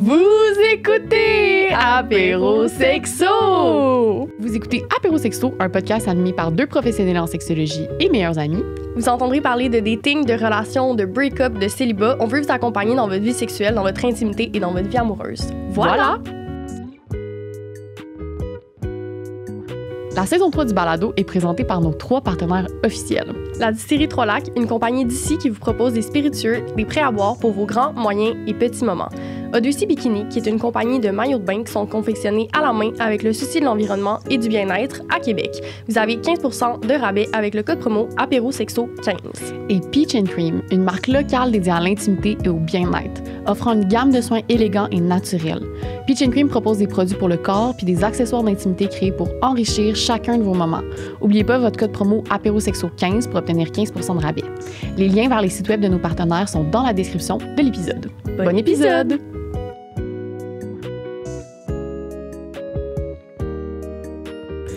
Vous écoutez Apéro Sexo! Vous écoutez Apéro Sexo, un podcast animé par deux professionnels en sexologie et meilleurs amis. Vous entendrez parler de dating, de relations, de break-up, de célibat. On veut vous accompagner dans votre vie sexuelle, dans votre intimité et dans votre vie amoureuse. Voilà! La saison 3 du balado est présentée par nos 3 partenaires officiels. La distillerie Trois-Lacs, une compagnie d'ici qui vous propose des spiritueux, des prêts à boire pour vos grands, moyens et petits moments. Odyssey Bikini, qui est une compagnie de maillots de bain qui sont confectionnés à la main avec le souci de l'environnement et du bien-être à Québec. Vous avez 15% de rabais avec le code promo APÉROSEXO15. Et Peach & Cream, une marque locale dédiée à l'intimité et au bien-être, offrant une gamme de soins élégants et naturels. Peach & Cream propose des produits pour le corps puis des accessoires d'intimité créés pour enrichir chacun de vos moments. N'oubliez pas votre code promo APÉROSEXO15 pour obtenir 15% de rabais. Les liens vers les sites web de nos partenaires sont dans la description de l'épisode. Bon épisode!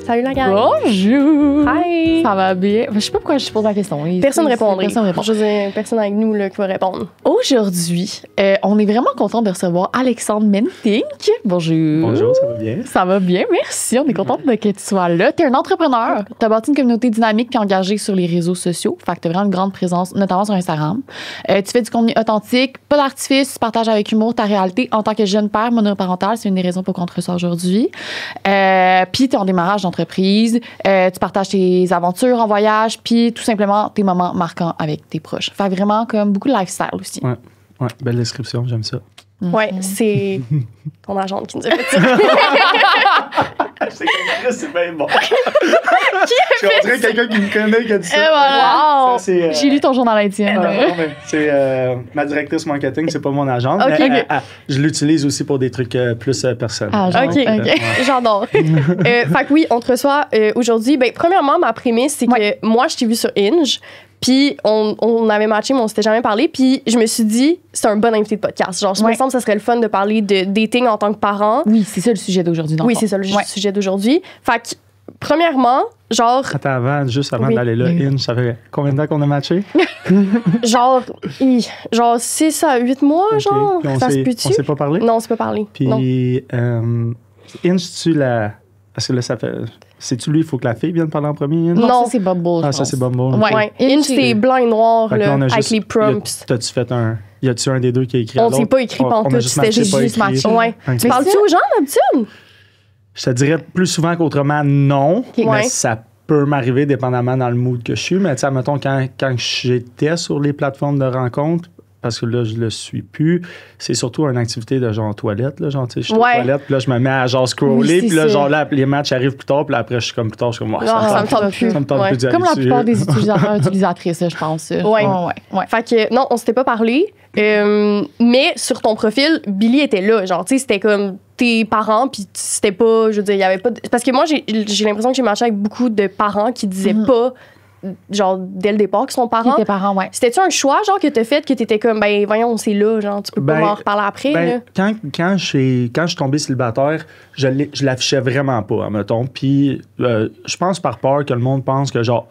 Salut la gang! Bonjour! Hi! Ça va bien? Je sais pas pourquoi je pose la question. Personne ne répondrait. Personne répond. Je veux dire, personne avec nous là, qui va répondre. Aujourd'hui, on est vraiment content de recevoir Alexandre Mentink. Bonjour. Bonjour, ça va bien? Ça va bien, merci. On est contente que tu sois là. Tu es un entrepreneur. Tu as bâti une communauté dynamique puis engagée sur les réseaux sociaux. Fait que tu as vraiment une grande présence, notamment sur Instagram. Tu fais du contenu authentique, pas d'artifice, tu partages avec humour ta réalité en tant que jeune père monoparental. C'est une des raisons pour qu'on te reçoit aujourd'hui. Puis tu es en démarrage d'entreprise. Tu partages tes aventures en voyage puis tout simplement tes moments marquants avec tes proches. Fait vraiment comme beaucoup de lifestyle aussi. Ouais, belle description, j'aime ça. Ouais, c'est ton agente qui nous a fait ça. C'est bien bon. Je suis en train de quelqu'un qui me connaît qui a dit ça. Et voilà. Ça, J'ai lu ton journal intime. non, mais c'est ma directrice marketing, c'est pas mon agente. Okay. Mais je l'utilise aussi pour des trucs plus personnels. Ah, OK, j'adore. Fait que oui, on te reçoit aujourd'hui. Ben, premièrement, ma prémisse, c'est que moi, je t'ai vu sur Hinge. Puis on avait matché, mais on s'était jamais parlé. Puis je me suis dit, c'est un bon invité de podcast. Genre, je me sens que ça serait le fun de parler de dating en tant que parent. Oui, c'est ça le sujet d'aujourd'hui. Oui, c'est ça le sujet d'aujourd'hui. Fait que, premièrement, genre... Attends, juste avant d'aller là, Inge, ça fait combien de temps qu'on a matché? genre 6 à 8 mois, okay. Genre. Ça se peut-tu? On s'est pas parlé? Non, on s'est pas parlé. Puis, Inge, tu la... Parce que là, ça fait... C'est-tu lui, il faut que la fille vienne parler en premier? Non, ça, c'est Bumble. Ah, ça, c'est Bumble. Ouais. Inge, c'est blanc et noir, là, avec les prompts. T'as-tu fait un... Y a-tu un des deux qui a écrit à On l'autre? s'est pas écrit pantoute, c'était juste matché. Ouais. Okay. Tu parles-tu aux gens, d'habitude? Je te dirais plus souvent qu'autrement, non. Okay. Mais ça peut m'arriver dépendamment dans le mood que je suis. Mais tu sais, mettons, quand j'étais sur les plateformes de rencontres, parce que là, je le suis plus. C'est surtout une activité de genre toilette, là, genre, tu sais, je suis aux toilettes, puis là, je me mets à genre scroller, puis là, genre là, les matchs arrivent plus tard, puis là, après, je suis comme plus tard, je suis comme, ça me tente plus. Ça me tente plus d'y aller. Comme la plupart des utilisateurs, utilisatrices, je pense. Ouais. Fait que, non, on s'était pas parlé, mais sur ton profil, Billy était là, genre, tu sais, c'était comme tes parents, puis c'était pas, je veux dire, il y avait pas... Parce que moi, j'ai l'impression que j'ai marché avec beaucoup de parents qui disaient pas genre dès le départ qui sont parents. Tes parents, ouais. C'était-tu un choix genre que t'as fait que t'étais comme ben voyons c'est là genre tu peux pas m'en reparler après là? Quand je suis tombé célibataire, je l'affichais vraiment pas, mettons. Puis je pense par peur que le monde pense que genre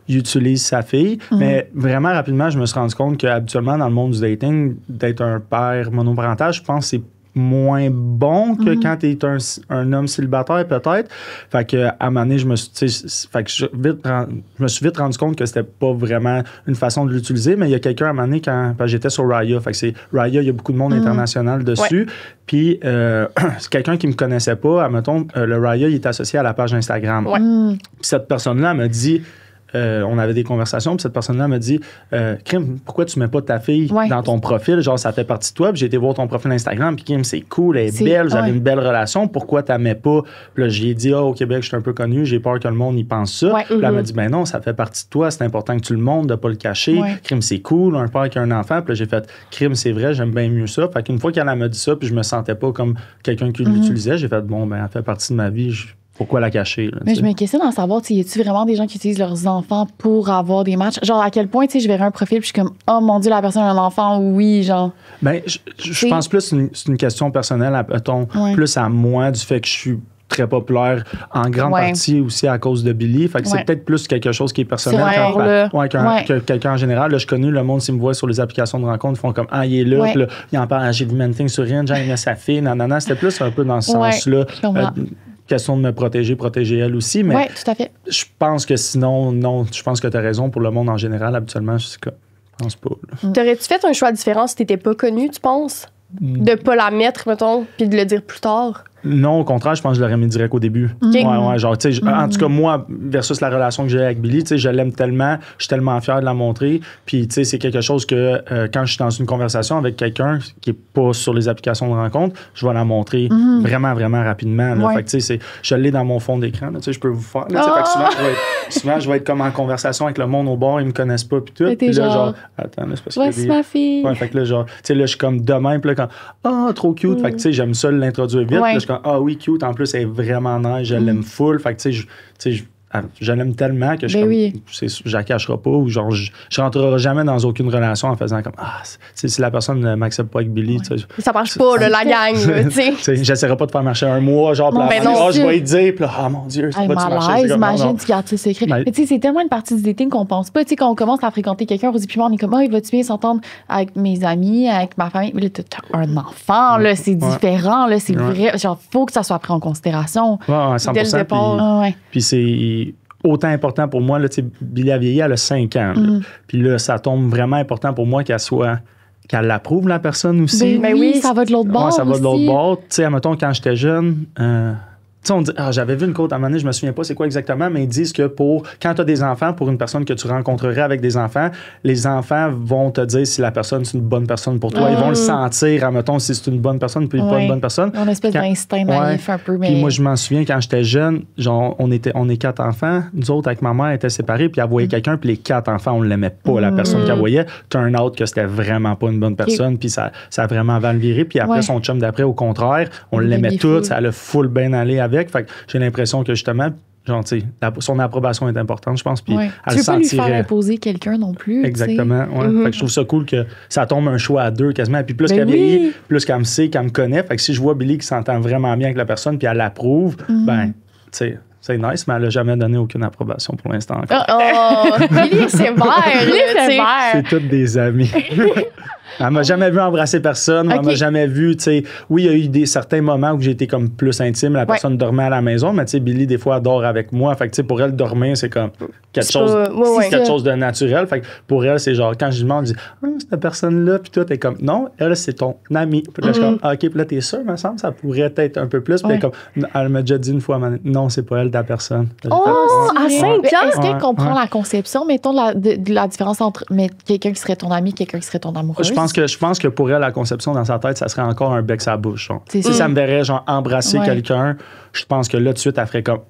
il utilise sa fille, mais vraiment rapidement je me suis rendu compte qu'habituellement dans le monde du dating, d'être un père monoparental, je pense que c'est moins bon que quand tu es un homme célibataire, peut-être. Fait que, à un moment donné, je me suis vite rendu compte que c'était pas vraiment une façon de l'utiliser, mais il y a quelqu'un, à un moment donné, quand j'étais sur Raya, fait que c'est Raya, il y a beaucoup de monde international dessus, puis c'est quelqu'un qui me connaissait pas, admettons, le Raya, il est associé à la page Instagram. Puis cette personne-là m'a dit... on avait des conversations, puis cette personne-là m'a dit Kim, pourquoi tu mets pas ta fille dans ton profil? Genre, ça fait partie de toi. Puis j'ai été voir ton profil Instagram, puis Kim, c'est cool, elle est belle, vous avez une belle relation. Pourquoi tu la mets pas? Puis là, j'ai dit au Québec, je suis un peu connu, j'ai peur que le monde y pense ça. Puis là, elle m'a dit ben non, ça fait partie de toi, c'est important que tu le montres, de pas le cacher. Kim, c'est cool, un père qui a un enfant. Puis là, j'ai fait Kim, c'est vrai, j'aime bien mieux ça. Fait qu'une fois qu'elle m'a dit ça, puis je me sentais pas comme quelqu'un qui l'utilisait, j'ai fait bon, ben, elle fait partie de ma vie. Pourquoi la cacher? Là, mais je me questionne d'en savoir, y a-tu vraiment des gens qui utilisent leurs enfants pour avoir des matchs? Genre, à quel point, je verrais un profil puis je suis comme, oh mon Dieu, la personne a un enfant, oui, genre. Ben, je pense plus c'est une question personnelle, plus à moi, du fait que je suis très populaire en grande partie aussi à cause de Billy. Fait que c'est peut-être plus quelque chose qui est personnel que quelqu'un en général. Là, je connais le monde, s'il me voit sur les applications de rencontre, ils font comme il est là, puis là, il en parle, j'ai vu Manting sur Ringe, j'ai aimé sa fille, nanana. C'était plus un peu dans ce sens-là. Question de me protéger elle aussi. Mais tout à fait. Je pense que sinon, non, je pense que tu as raison pour le monde en général. Habituellement, je pense pas. T'aurais-tu fait un choix différent si t'étais pas connu, tu penses? De pas la mettre, mettons, puis de le dire plus tard? Non, au contraire, je pense que je l'aurais mis direct au début. Genre, tu sais, en tout cas, moi, versus la relation que j'ai avec Billy, tu sais, je l'aime tellement, je suis tellement fier de la montrer. Puis, tu sais, c'est quelque chose que quand je suis dans une conversation avec quelqu'un qui est pas sur les applications de rencontre, je vais la montrer vraiment, vraiment rapidement. Là. Fait que, tu sais, je l'ai dans mon fond d'écran. Tu sais, je peux vous faire. Là, fait que souvent, je vais être comme en conversation avec le monde au bord, ils me connaissent pas, puis tout. Puis là, genre, attends, là, c'est parce que. Voici ma fille. Fait que là, genre, tu sais, là, je suis comme demain, puis là, quand, trop cute. Fait que, tu sais, j'aime ça l'introduire vite. Là, je suis comme, oui, cute. En plus, elle est vraiment nice. Je l'aime full. Fait que, tu sais, je l'aime tellement que je la cacherai pas ou genre je rentrerai jamais dans aucune relation en faisant comme si la personne ne m'accepte pas avec Billy, ça marche pas la gang, tu sais. J'essaierai pas de faire marcher un mois genre je vais y dire puis mon Dieu, c'est pas du marché. Imagine tu gardes ça secret. Mais tu sais, c'est tellement une partie du dating qu'on pense pas, tu sais, quand on commence à fréquenter quelqu'un, on se dit puis on est comme il va-tu bien s'entendre avec mes amis, avec ma famille, mais là t'as un enfant là, c'est différent là, c'est vrai, genre faut que ça soit pris en considération. 100%. Dès le départ. Puis c'est autant important pour moi, là, Billy a vieilli, elle a 5 ans. Puis là, ça tombe vraiment important pour moi qu'elle l'approuve, la personne aussi. Ben oui, ça va de l'autre bord. Ça va de l'autre bord. Tu sais, admettons, quand j'étais jeune, tu sais, on dit, j'avais vu une quote à un moment donné, je me souviens pas c'est quoi exactement, mais ils disent que quand tu as des enfants, pour une personne que tu rencontrerais avec des enfants, les enfants vont te dire si la personne c'est une bonne personne pour toi. Ils vont le sentir, admettons, si c'est une bonne personne puis pas une bonne personne. On a une espèce d'instinct naïf un peu. Mais... Puis moi, je m'en souviens quand j'étais jeune, genre, on est 4 enfants. Nous autres, avec ma mère, étaient séparés, puis elle voyait quelqu'un, puis les 4 enfants, on l'aimait pas, la personne qu'elle voyait. Turn out que c'était vraiment pas une bonne personne, puis ça a vraiment mal viré. Puis après, son chum d'après, au contraire, on l'aimait tout, ça allait full bien aller avec. Fait que j'ai l'impression que justement, genre, tu sais, son approbation est importante, je pense. Puis tu veux pas lui faire imposer quelqu'un non plus. Exactement. Fait que je trouve ça cool que ça tombe un choix à 2 quasiment. Puis plus qu'elle vieillit, plus qu'elle me sait, qu'elle me connaît. Fait que si je vois Billy qui s'entend vraiment bien avec la personne, puis elle l'approuve, ben, tu sais. C'est nice, mais elle n'a jamais donné aucune approbation pour l'instant. Billy, c'est vert. C'est toutes des amis. Elle m'a jamais vu embrasser personne. Elle m'a jamais vu, tu sais. Oui, il y a eu certains moments où j'ai été comme plus intime. La personne dormait à la maison, mais tu sais, Billy, des fois, elle dort avec moi. Fait que, tu sais, pour elle, dormir, c'est comme quelque chose de naturel. Fait que pour elle, c'est genre, quand je lui demande, je dis, cette personne-là, puis toi, t'es comme, non, elle, c'est ton ami. Puis là, je suis comme, OK, puis là, t'es sûr, me semble, ça pourrait être un peu plus. Puis elle m'a déjà dit une fois, non, c'est pas elle, ta personne. À 5 ans? Est-ce qu'elle comprend la conception, mettons, de la différence entre quelqu'un qui serait ton ami, quelqu'un qui serait ton amoureuse? Je pense que pour elle, la conception dans sa tête, ça serait encore un bec à bouche. Si ça me verrait genre embrasser quelqu'un, je pense que là, tout de suite, elle ferait comme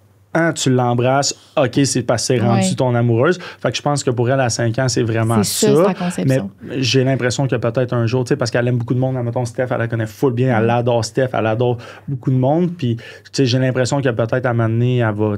tu l'embrasses, OK, c'est parce que c'est rendu ton amoureuse. Fait que je pense que pour elle, à 5 ans, c'est vraiment ça. C'est sa conception. Mais j'ai l'impression que peut-être un jour, tu sais, parce qu'elle aime beaucoup de monde, mettons Steph, elle la connaît full bien, elle adore Steph, elle adore beaucoup de monde. Puis, tu sais, j'ai l'impression que peut-être à un moment donné, elle va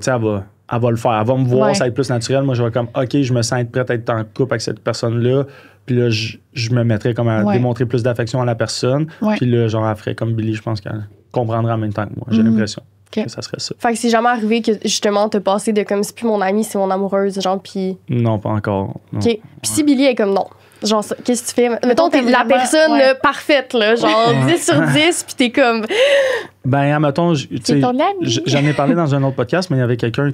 le faire. Elle va me voir, ça va être plus naturel. Moi, je vais comme, OK, je me sens être prête à être en couple avec cette personne-là. Puis là, je me mettrais comme à démontrer plus d'affection à la personne. Puis là, genre, elle ferait comme Billy, je pense qu'elle comprendrait en même temps que moi. J'ai l'impression que ça serait ça. Fait que c'est jamais arrivé que, justement, t'as passé de comme, c'est plus mon amie, c'est mon amoureuse, genre, puis... Non, pas encore. Non. OK. Puis si Billy est comme, non. Genre, qu'est-ce que tu fais? Mettons, t'es la personne parfaite, là, genre 10 sur 10, puis t'es comme... Ben, mettons, c'est ton ami. J'en ai parlé dans un autre podcast, mais il y avait quelqu'un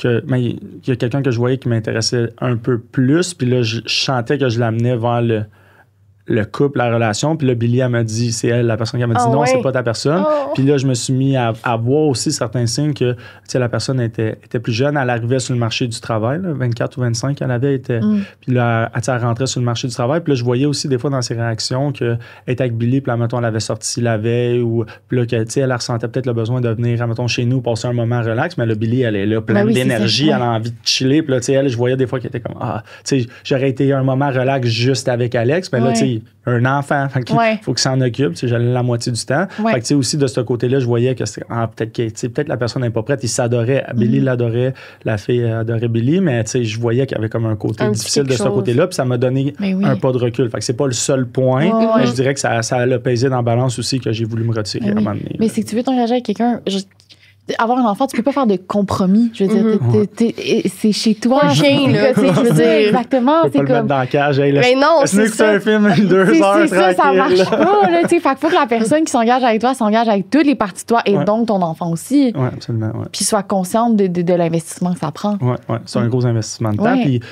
il y a quelqu'un que je voyais qui m'intéressait un peu plus, puis là, je sentais que je l'amenais vers le couple, la relation, puis là, Billy, elle m'a dit, c'est elle, la personne qui m'a dit non, c'est pas ta personne. Puis là, je me suis mis à voir aussi certains signes que, tu sais, la personne était plus jeune, elle arrivait sur le marché du travail, là, 24 ou 25, elle avait été. Puis là, elle rentrait sur le marché du travail, puis là, je voyais aussi des fois dans ses réactions qu'elle était avec Billy, puis là, mettons, elle avait sorti la veille, ou puis là, tu sais, elle ressentait peut-être le besoin de venir, mettons, chez nous, passer un moment relax, mais là, Billy, elle est là, pleine d'énergie, elle a envie de chiller, puis là, tu sais, elle, je voyais des fois qu'elle était comme, tu sais, j'aurais été un moment relax juste avec Alex, mais là, tu sais, un enfant, il faut qu'il s'en occupe, tu sais, j'allais la moitié du temps. Fait que, tu sais, aussi de ce côté-là, je voyais que peut-être la personne n'est pas prête, il s'adorait, Billy l'adorait, la fille adorait Billy, mais tu sais, je voyais qu'il y avait comme un côté difficile de ce côté-là, puis ça m'a donné un pas de recul. Fait que c'est pas le seul point, mais je dirais que ça l'a pesé dans la balance aussi que j'ai voulu me retirer à un moment donné. Mais c'est que tu veux t'engager avec quelqu'un, avoir un enfant, tu peux pas faire de compromis. Je veux dire, c'est chez toi. Un chien, là. Je veux dire, exactement. Tu peux pas le mettre dans la cage. Hey, mais non, c'est ça. Un film 2 heures c'est ça marche pas. Là, fait qu'il faut que la personne qui s'engage avec toi s'engage avec toutes les parties de toi et donc ton enfant aussi. Oui, absolument. Ouais. Puis soit consciente de l'investissement que ça prend. Oui, c'est un gros investissement de temps. Puis, tu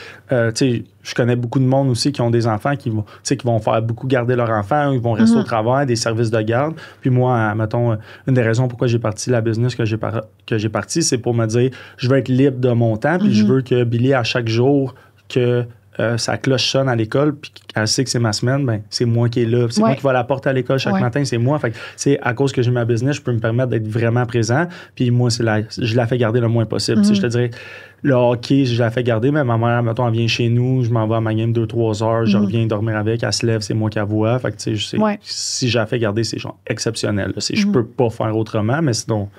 sais, je connais beaucoup de monde aussi qui ont des enfants qui vont faire beaucoup garder leur enfant, ils vont rester au travail, des services de garde. Puis moi, mettons, une des raisons pourquoi j'ai parti la business que j'ai parti, c'est pour me dire, je veux être libre de mon temps, puis je veux que Billy, à chaque jour que sa cloche sonne à l'école, puis qu'elle sait que c'est ma semaine, ben c'est moi qui est là. C'est moi qui va la porter à l'école chaque matin, c'est moi. Fait que, c'est à cause que j'ai ma business, je peux me permettre d'être vraiment présent. Puis moi, je la fais garder le moins possible. Je te dirais, le hockey, je la fais garder, mais ma mère, mettons, elle vient chez nous, je m'en vais à ma game 2-3 heures, je reviens dormir avec, elle se lève, c'est moi qui la vois. Fait que, tu sais, si je la fais garder, c'est genre exceptionnel. Je peux pas faire autrement, mais sinon,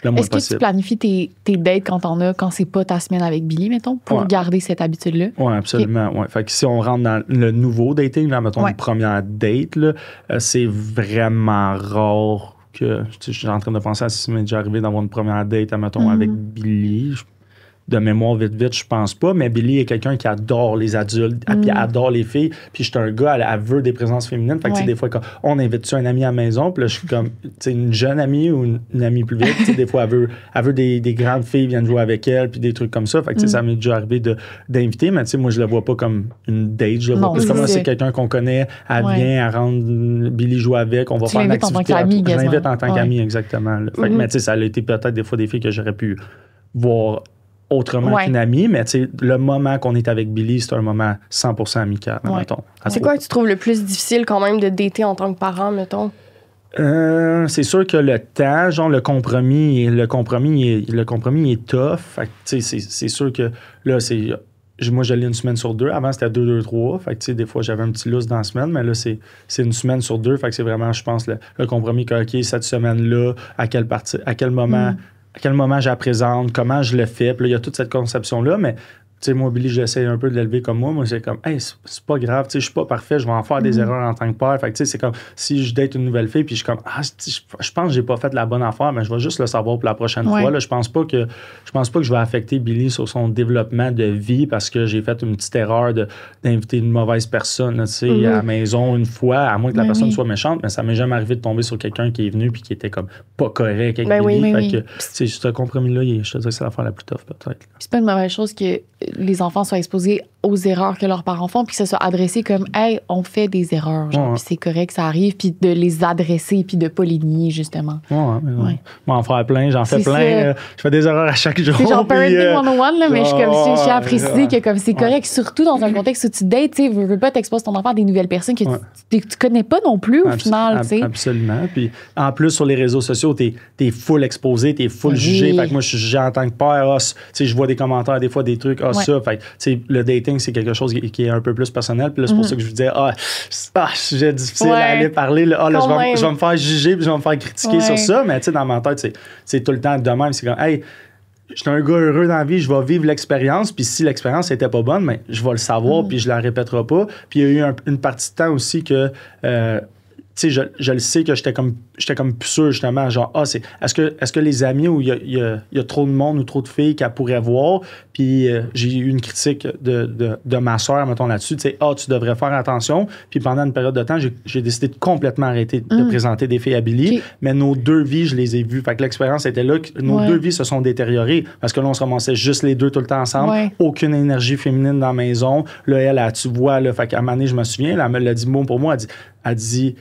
le moins possible. Est-ce que tu planifies tes dates quand c'est pas ta semaine avec Billy, mettons, pour garder cette habitude-là? Oui, absolument. Okay. Ouais. Fait que si on rentre dans le nouveau dating, là, mettons, une première date, là, c'est vraiment rare que. Je suis en train de penser à si ça m'est déjà arrivé d'avoir une première date, mettons, avec Billy. De mémoire, vite, je pense pas, mais Billy est quelqu'un qui adore les adultes, puis adore les filles, puis je suis un gars, elle veut des présences féminines, fait que des fois, quand on invite un ami à la maison, puis là, je suis comme, tu sais, une jeune amie ou une amie plus vite, des fois, elle veut des grandes filles viennent jouer avec elle, puis des trucs comme ça, fait que ça m'est déjà arrivé d'inviter, mais tu sais, moi, je le vois pas comme une date, je le vois plus comme c'est quelqu'un qu'on connaît, elle vient, elle rentre, Billy joue avec, on va faire une activité. Je l'invite en tant qu'ami, exactement. Fait que, mais tu sais, ça a été peut-être des fois des filles que j'aurais pu voir autrement qu'une amie, mais le moment qu'on est avec Billy, c'est un moment 100% amical, mettons. C'est quoi que tu trouves le plus difficile quand même de dater en tant que parent, mettons? C'est sûr que le temps, genre le compromis est tough. Fait que, c'est sûr que là, moi, je l'ai une semaine sur 2. Avant, c'était 2-2-3. Fait que, des fois, j'avais un petit lousse dans la semaine, mais là, c'est une semaine sur 2. Fait que c'est vraiment, je pense, le compromis que, OK, cette semaine-là, à quel moment je la présente, comment je le fais. Puis là, il y a toute cette conception-là, mais tu sais, moi, Billy, j'essaie un peu de l'élever comme moi. Moi, c'est comme, hey, c'est pas grave, tu sais, je suis pas parfait, je vais en faire des erreurs en tant que père. Fait que, tu sais, c'est comme, si je date une nouvelle fille, puis je suis comme, je pense que j'ai pas fait la bonne affaire, mais je vais juste le savoir pour la prochaine fois. Là, je pense pas que je vais affecter Billy sur son développement de vie parce que j'ai fait une petite erreur d'inviter une mauvaise personne, tu sais, à la maison une fois, à moins que la personne soit méchante, mais ça m'est jamais arrivé de tomber sur quelqu'un qui est venu puis qui était comme pas correct avec Billy. Fait que, tu sais, ce compromis-là, je te dirais que c'est l'affaire la plus tough, peut-être. C'est pas une mauvaise chose que les enfants soient exposés aux erreurs que leurs parents font, puis que ce soit adressé comme « Hey, on fait des erreurs, genre, puis c'est correct, ça arrive », puis de les adresser, puis de pas les nier, justement. Moi, en faire plein, j'en fais plein. Je fais des erreurs à chaque jour. C'est genre Parenting 101, là, mais je suis à préciser que comme c'est correct, surtout dans un contexte où tu dates, tu sais, veux pas t'exposer ton enfant à des nouvelles personnes que tu connais pas non plus, au final, tu sais. Absolument. Puis en plus, sur les réseaux sociaux, t'es full exposé, t'es full jugé. Fait que moi, je suis jugé en tant que père. Tu sais, je vois des commentaires, des fois, des trucs, ça. Fait que, tu sais, le dating, c'est quelque chose qui est un peu plus personnel. Puis là, c'est pour ça que je vous disais, sujet difficile à aller parler. Là, je vais me faire juger puis je vais me faire critiquer sur ça. Mais tu sais, dans ma tête, c'est tout le temps de même. C'est comme, hey, je suis un gars heureux dans la vie, je vais vivre l'expérience. Puis si l'expérience n'était pas bonne, mais je vais le savoir puis je la répéterai pas. Puis il y a eu une partie de temps aussi que... tu sais, je le sais que j'étais comme plus sûr, justement, genre, est-ce que les amis où il y a trop de monde ou trop de filles qu'elle pourrait voir, puis j'ai eu une critique de ma soeur, mettons, là-dessus, tu sais, tu devrais faire attention, puis pendant une période de temps, j'ai décidé de complètement arrêter de présenter des filles à Billy, mais nos deux vies, je les ai vues, fait que l'expérience était là, nos deux vies se sont détériorées, parce que là, on se ramassait juste les deux tout le temps ensemble, aucune énergie féminine dans la maison, là, tu vois, là, fait qu'à un moment donné, je me souviens, là, elle me l'a dit mot pour moi, elle dit,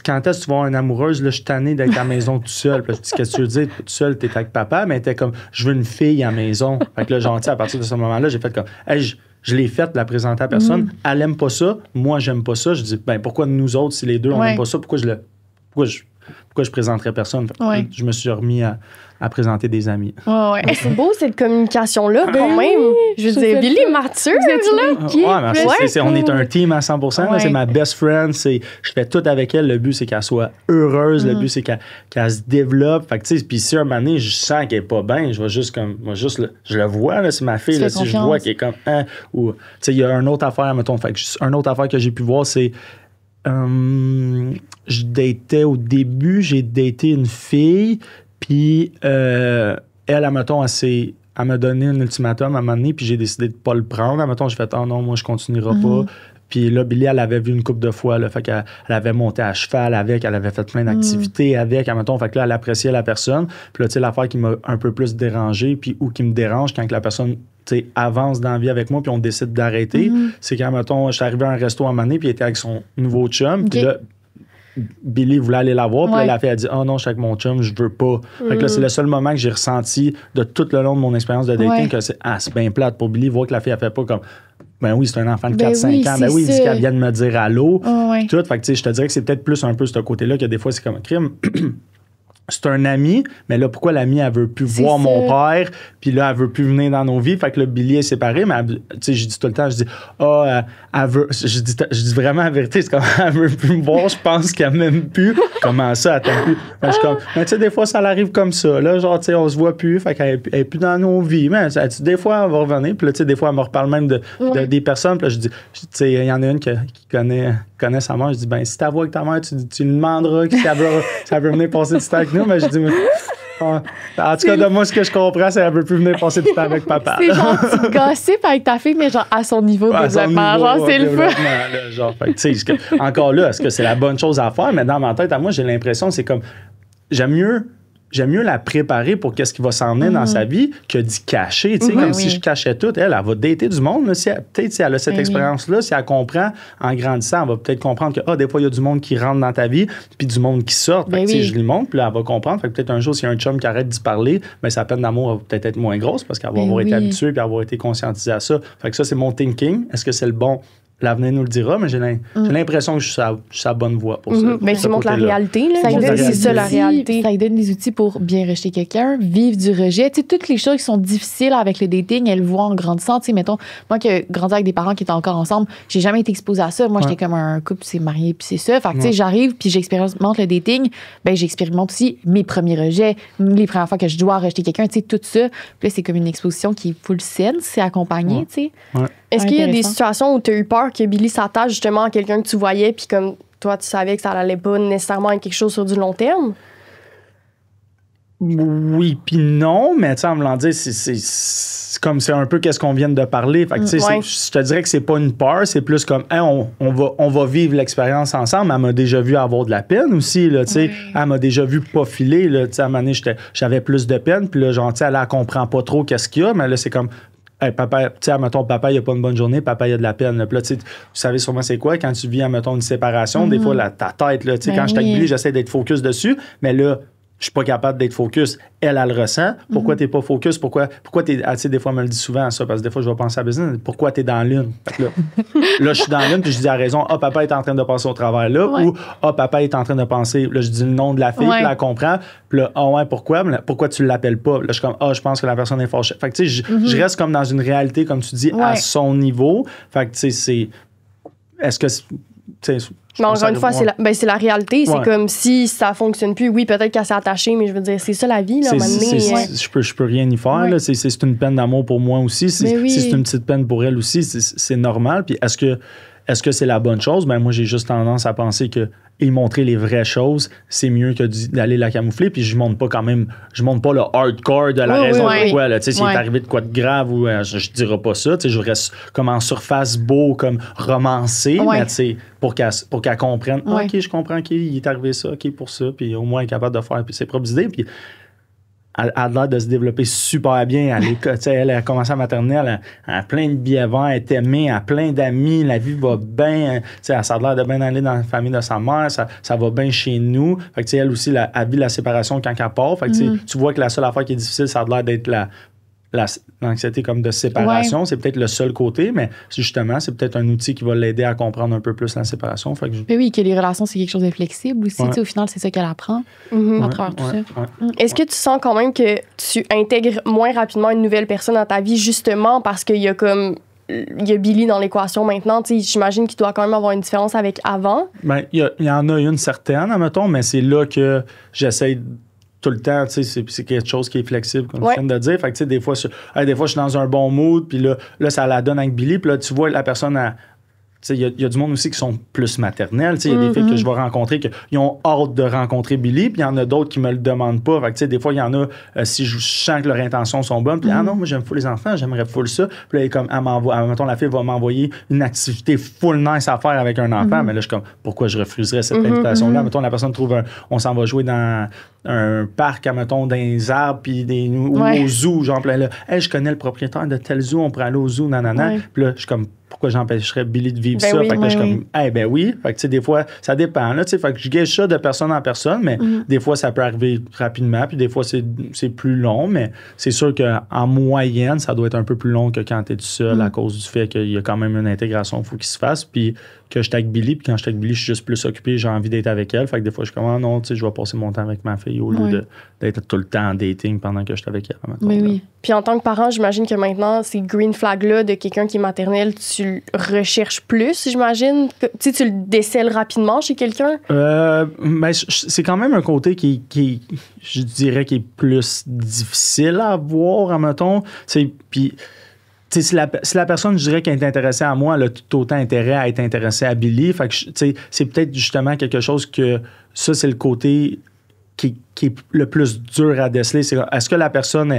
quand est-ce que tu vas avoir une amoureuse? Là, je suis tanné d'être à la maison tout seul. Puis je dis, qu'est-ce que tu veux dire? Tout seul, t'es avec papa. Mais elle était comme, je veux une fille à la maison. Fait que là, gentil, à partir de ce moment-là, j'ai fait comme, hey, je l'ai faite, la présenter à personne. Elle aime pas ça. Moi, j'aime pas ça. Je dis, ben, pourquoi nous autres, si les deux, on aime pas ça, pourquoi je présenterais personne? Je me suis remis à présenter des amis. C'est beau, cette communication-là, quand même. Je veux dire, Billy est mature, là. On est un team à 100%. Là, c'est ma best friend. Je fais tout avec elle. Le but, c'est qu'elle soit heureuse. Le but, c'est qu'elle se développe. Fait que, tu sais, puis si un moment donné, je sens qu'elle est pas bien, je le vois, là, c'est ma fille. Là, si je vois qu'elle est comme, ou, tu sais, il y a une autre affaire, mettons. Fait que, une autre affaire que j'ai pu voir, c'est, je datais au début, j'ai daté une fille. Puis, admettons, elle m'a donné un ultimatum à un moment donné, puis j'ai décidé de pas le prendre. Admettons, j'ai fait « Oh non, moi, je continuerai pas. » Puis là, Billy, elle avait vu une couple de fois, là, fait qu'elle avait monté à cheval avec, elle avait fait plein d'activités avec, admettons, fait que là, elle appréciait la personne. Puis là, tu sais, l'affaire qui m'a un peu plus dérangé, puis ou qui me dérange quand que la personne, tu sais, avance dans la vie avec moi, puis on décide d'arrêter, c'est quand, admettons, je suis arrivé à un resto à un moment donné, puis il était avec son nouveau chum, puis là, Billy voulait aller la voir, puis là, la fille a dit « Oh non, je suis avec mon chum, je veux pas. » Fait que là, c'est le seul moment que j'ai ressenti de tout le long de mon expérience de dating que c'est bien plate pour Billy, voir que la fille, elle fait pas comme « Ben oui, c'est un enfant de 4-5 ans. Ben oui, il dit qu'elle vient de me dire allô. Tout. Fait que tu sais, je te dirais que c'est peut-être plus un peu ce côté-là que des fois, c'est comme un crime. C'est un ami, mais là, pourquoi l'ami, elle veut plus voir mon père, puis là, elle veut plus venir dans nos vies. Fait que là, Billy est séparé, mais tu sais, je dis tout le temps, je dis, elle veut, je dis vraiment la vérité, c'est comme, elle veut plus me voir, je pense qu'elle m'aime plus. Comment ça, elle t'aime plus? Ben, je suis comme, tu sais, des fois, ça arrive comme ça, là, genre, tu sais, on se voit plus, fait qu'elle est plus dans nos vies. Mais des fois, elle va revenir, puis là, tu sais, des fois, elle me reparle même de des personnes, puis là, je dis, tu sais, il y en a une qui connaît sa mère, je dis, ben, si t'as voix avec ta mère, tu lui demanderas si elle veut venir passer du temps avec nous. Mais je dis, en tout cas, de moi, ce que je comprends, c'est qu'elle veut plus venir passer du temps avec papa. C'est genre, tu gossipes avec ta fille, mais genre à son niveau de développement. Genre, c'est le fun. Genre, fait, tu sais, encore là, est-ce que c'est la bonne chose à faire? Mais dans ma tête, à moi, j'ai l'impression, c'est comme, j'aime mieux la préparer pour qu'est-ce qui va s'en venir dans sa vie que d'y cacher. Tu sais, comme si je cachais tout. Elle va dater du monde. Là, peut-être si elle a cette expérience-là, si elle comprend en grandissant, elle va peut-être comprendre que des fois, il y a du monde qui rentre dans ta vie puis du monde qui sort. Fait que, je lui montre, puis là, elle va comprendre. Fait que peut-être un jour, s'il y a un chum qui arrête d'y parler, ben, sa peine d'amour va peut-être être moins grosse parce qu'elle va avoir été habituée puis avoir été conscientisée à ça. Fait que ça, c'est mon thinking. Est-ce que c'est le bon? L'avenir nous le dira, mais j'ai l'impression que je suis sa bonne voie pour ça. Mais tu montres la réalité. Là. C'est ça, la réalité. Ça lui donne des outils pour bien rejeter quelqu'un, vivre du rejet. Tu sais, toutes les choses qui sont difficiles avec le dating, elle le voit en grandissant. Tu sais, mettons, moi qui ai grandi avec des parents qui étaient encore ensemble, j'ai jamais été exposée à ça. Moi, j'étais comme un couple, c'est marié, puis c'est ça. Fait que, tu sais, j'arrive, puis j'expérimente le dating. Ben, j'expérimente aussi mes premiers rejets, les premières fois que je dois rejeter quelqu'un, tu sais, tout ça. Puis là, c'est comme une exposition qui est full saine, c'est accompagné, tu sais. Est-ce qu'il y a des situations où tu as eu peur que Billy s'attache justement à quelqu'un que tu voyais, puis comme toi, tu savais que ça n'allait pas nécessairement être quelque chose sur du long terme? Oui, puis non, mais tu sais, en me l'en dire, c'est comme c'est un peu qu'est-ce qu'on vient de parler. Fait que, tu sais, je te dirais que c'est pas une peur, c'est plus comme, on va vivre l'expérience ensemble. Elle m'a déjà vu avoir de la peine aussi, là, tu sais. Elle m'a déjà vu pas filer, là, tu sais, à un moment donné, j'avais plus de peine, puis là, genre, tu sais, elle comprend pas trop qu'est-ce qu'il y a, mais là, c'est comme, hey, papa, tu sais, admettons, papa, il a pas une bonne journée, papa, il a de la peine. Là, puis là, tu sais, vous savez sûrement c'est quoi quand tu vis, admettons, une séparation, des fois, ta tête, là, tu sais, quand je t'ai j'essaie d'être focus dessus, mais là, je suis pas capable d'être focus. Elle le ressent. Pourquoi t'es pas focus? Pourquoi t'es... Tu sais, des fois, elle me le dit souvent, ça, parce que des fois, je vais penser à la business. Pourquoi t'es dans l'une? Là, je suis dans l'une, puis je dis à raison, papa est en train de passer au travers là, ou papa est en train de penser, là, je dis le nom de la fille, puis là, elle comprend. Puis là, pourquoi? Pourquoi tu l'appelles pas? Là, je suis comme, je pense que la personne est fâchée. Fait que, tu sais, je reste comme dans une réalité, comme tu dis, à son niveau. Fait que, tu sais, c'est... Est-ce que... Mais encore une fois, c'est la réalité. C'est comme si ça fonctionne plus. Oui, peut-être qu'elle s'est attachée, mais je veux dire, c'est ça la vie. Là, je peux rien y faire. Là. C'est une peine d'amour pour moi aussi. Si c'est une petite peine pour elle aussi, c'est normal. Puis est-ce que c'est la bonne chose? Ben moi, j'ai juste tendance à penser que montrer les vraies choses, c'est mieux que d'aller la camoufler. Puis je montre pas le hardcore de la raison pourquoi. Là. S'il est arrivé de quoi de grave, ou je dirais pas ça. Je reste comme en surface beau, comme romancé, mais pour qu'elle comprenne. OK, je comprends qu'il est arrivé ça, OK, pour ça. Puis au moins, elle est capable de faire ses propres idées. Puis elle a l'air de se développer super bien. Elle a commencé à maternelle, elle a plein de billets verts, elle est aimée, elle a plein d'amis, la vie va bien. Elle a l'air de bien aller dans la famille de sa mère, ça va bien chez nous. Fait que, elle aussi, elle vit la séparation quand elle part. Fait que, tu vois que la seule affaire qui est difficile, ça a l'air d'être l'anxiété comme de séparation. C'est peut-être le seul côté, mais justement, c'est peut-être un outil qui va l'aider à comprendre un peu plus la séparation. Fait que mais oui, que les relations, c'est quelque chose de flexible aussi. Au final, c'est ça qu'elle apprend à travers tout ça. Est-ce que tu sens quand même que tu intègres moins rapidement une nouvelle personne dans ta vie, justement parce qu'il y a Billy dans l'équation maintenant? J'imagine qu'il doit quand même avoir une différence avec avant. Bien, il y en a une certaine, admettons, mais c'est là que j'essaie tout le temps, tu sais, c'est quelque chose qui est flexible, comme tu viens de dire. Fait que, tu sais, des fois, je suis dans un bon mood, puis là, ça la donne avec Billy, puis là, tu vois, la personne, il y a du monde aussi qui sont plus maternels. Il y a des filles que je vais rencontrer qui ont hâte de rencontrer Billy, puis il y en a d'autres qui me le demandent pas. Fait que, des fois, il y en a, si je sens que leurs intentions sont bonnes, puis non, moi, j'aime full les enfants, j'aimerais full ça. Puis là, comme, mettons, la fille va m'envoyer une activité full nice à faire avec un enfant, mais là, je suis comme, pourquoi je refuserais cette invitation-là? Mettons, la personne trouve on s'en va jouer dans un parc, mettons, dans les arbres, puis ou au zoo, genre, là, hey, je connais le propriétaire de tel zoo, on pourrait aller au zoo, nanana. Puis là, je suis comme, pourquoi j'empêcherais Billy de vivre ça? Fait que là, je suis comme, ben oui. Fait que, des fois, ça dépend, là, fait que je gage ça de personne en personne, mais des fois, ça peut arriver rapidement, puis des fois, c'est plus long, mais c'est sûr qu'en moyenne, ça doit être un peu plus long que quand tu es tout seul à cause du fait qu'il y a quand même une intégration qu'il faut qu'il se fasse, puis que je suis avec Billy, puis quand je suis avec Billy, je suis juste plus occupé, j'ai envie d'être avec elle. Fait que des fois, je suis comme, non, tu sais, je vais passer mon temps avec ma fille au lieu d'être tout le temps en dating pendant que je suis avec elle. Mais oui. Puis en tant que parent, j'imagine que maintenant, ces green flags-là de quelqu'un qui est maternel, tu le recherches plus, j'imagine? Tu le décèles rapidement chez quelqu'un? Ben, c'est quand même un côté qui je dirais, qui est plus difficile à voir, admettons. Puis... Si la personne, je dirais, qui est intéressée à moi, elle a tout autant intérêt à être intéressée à Billy. Fait que, c'est peut-être justement quelque chose que... Ça, c'est le côté qui est le plus dur à déceler. C'est, est-ce que la personne...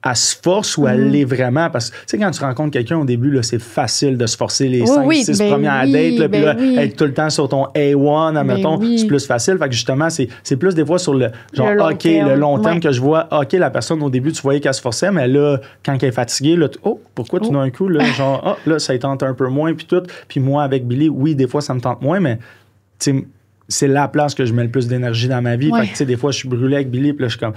elle se force ou elle l'est vraiment? Parce que, quand tu rencontres quelqu'un au début, là, c'est facile de se forcer les 5-6 premières dates. Puis là, être tout le temps sur ton A1, admettons, c'est plus facile. Fait que justement, c'est plus des fois sur le genre, le long terme que je vois, la personne au début, tu voyais qu'elle se forçait, mais là, quand elle est fatiguée, là, pourquoi tout d'un coup, là, genre, là, ça tente un peu moins, puis tout. Puis moi, avec Billy, oui, des fois, ça me tente moins, mais, c'est la place que je mets le plus d'énergie dans ma vie. Fait que, des fois, je suis brûlé avec Billy, puis là, je suis comme,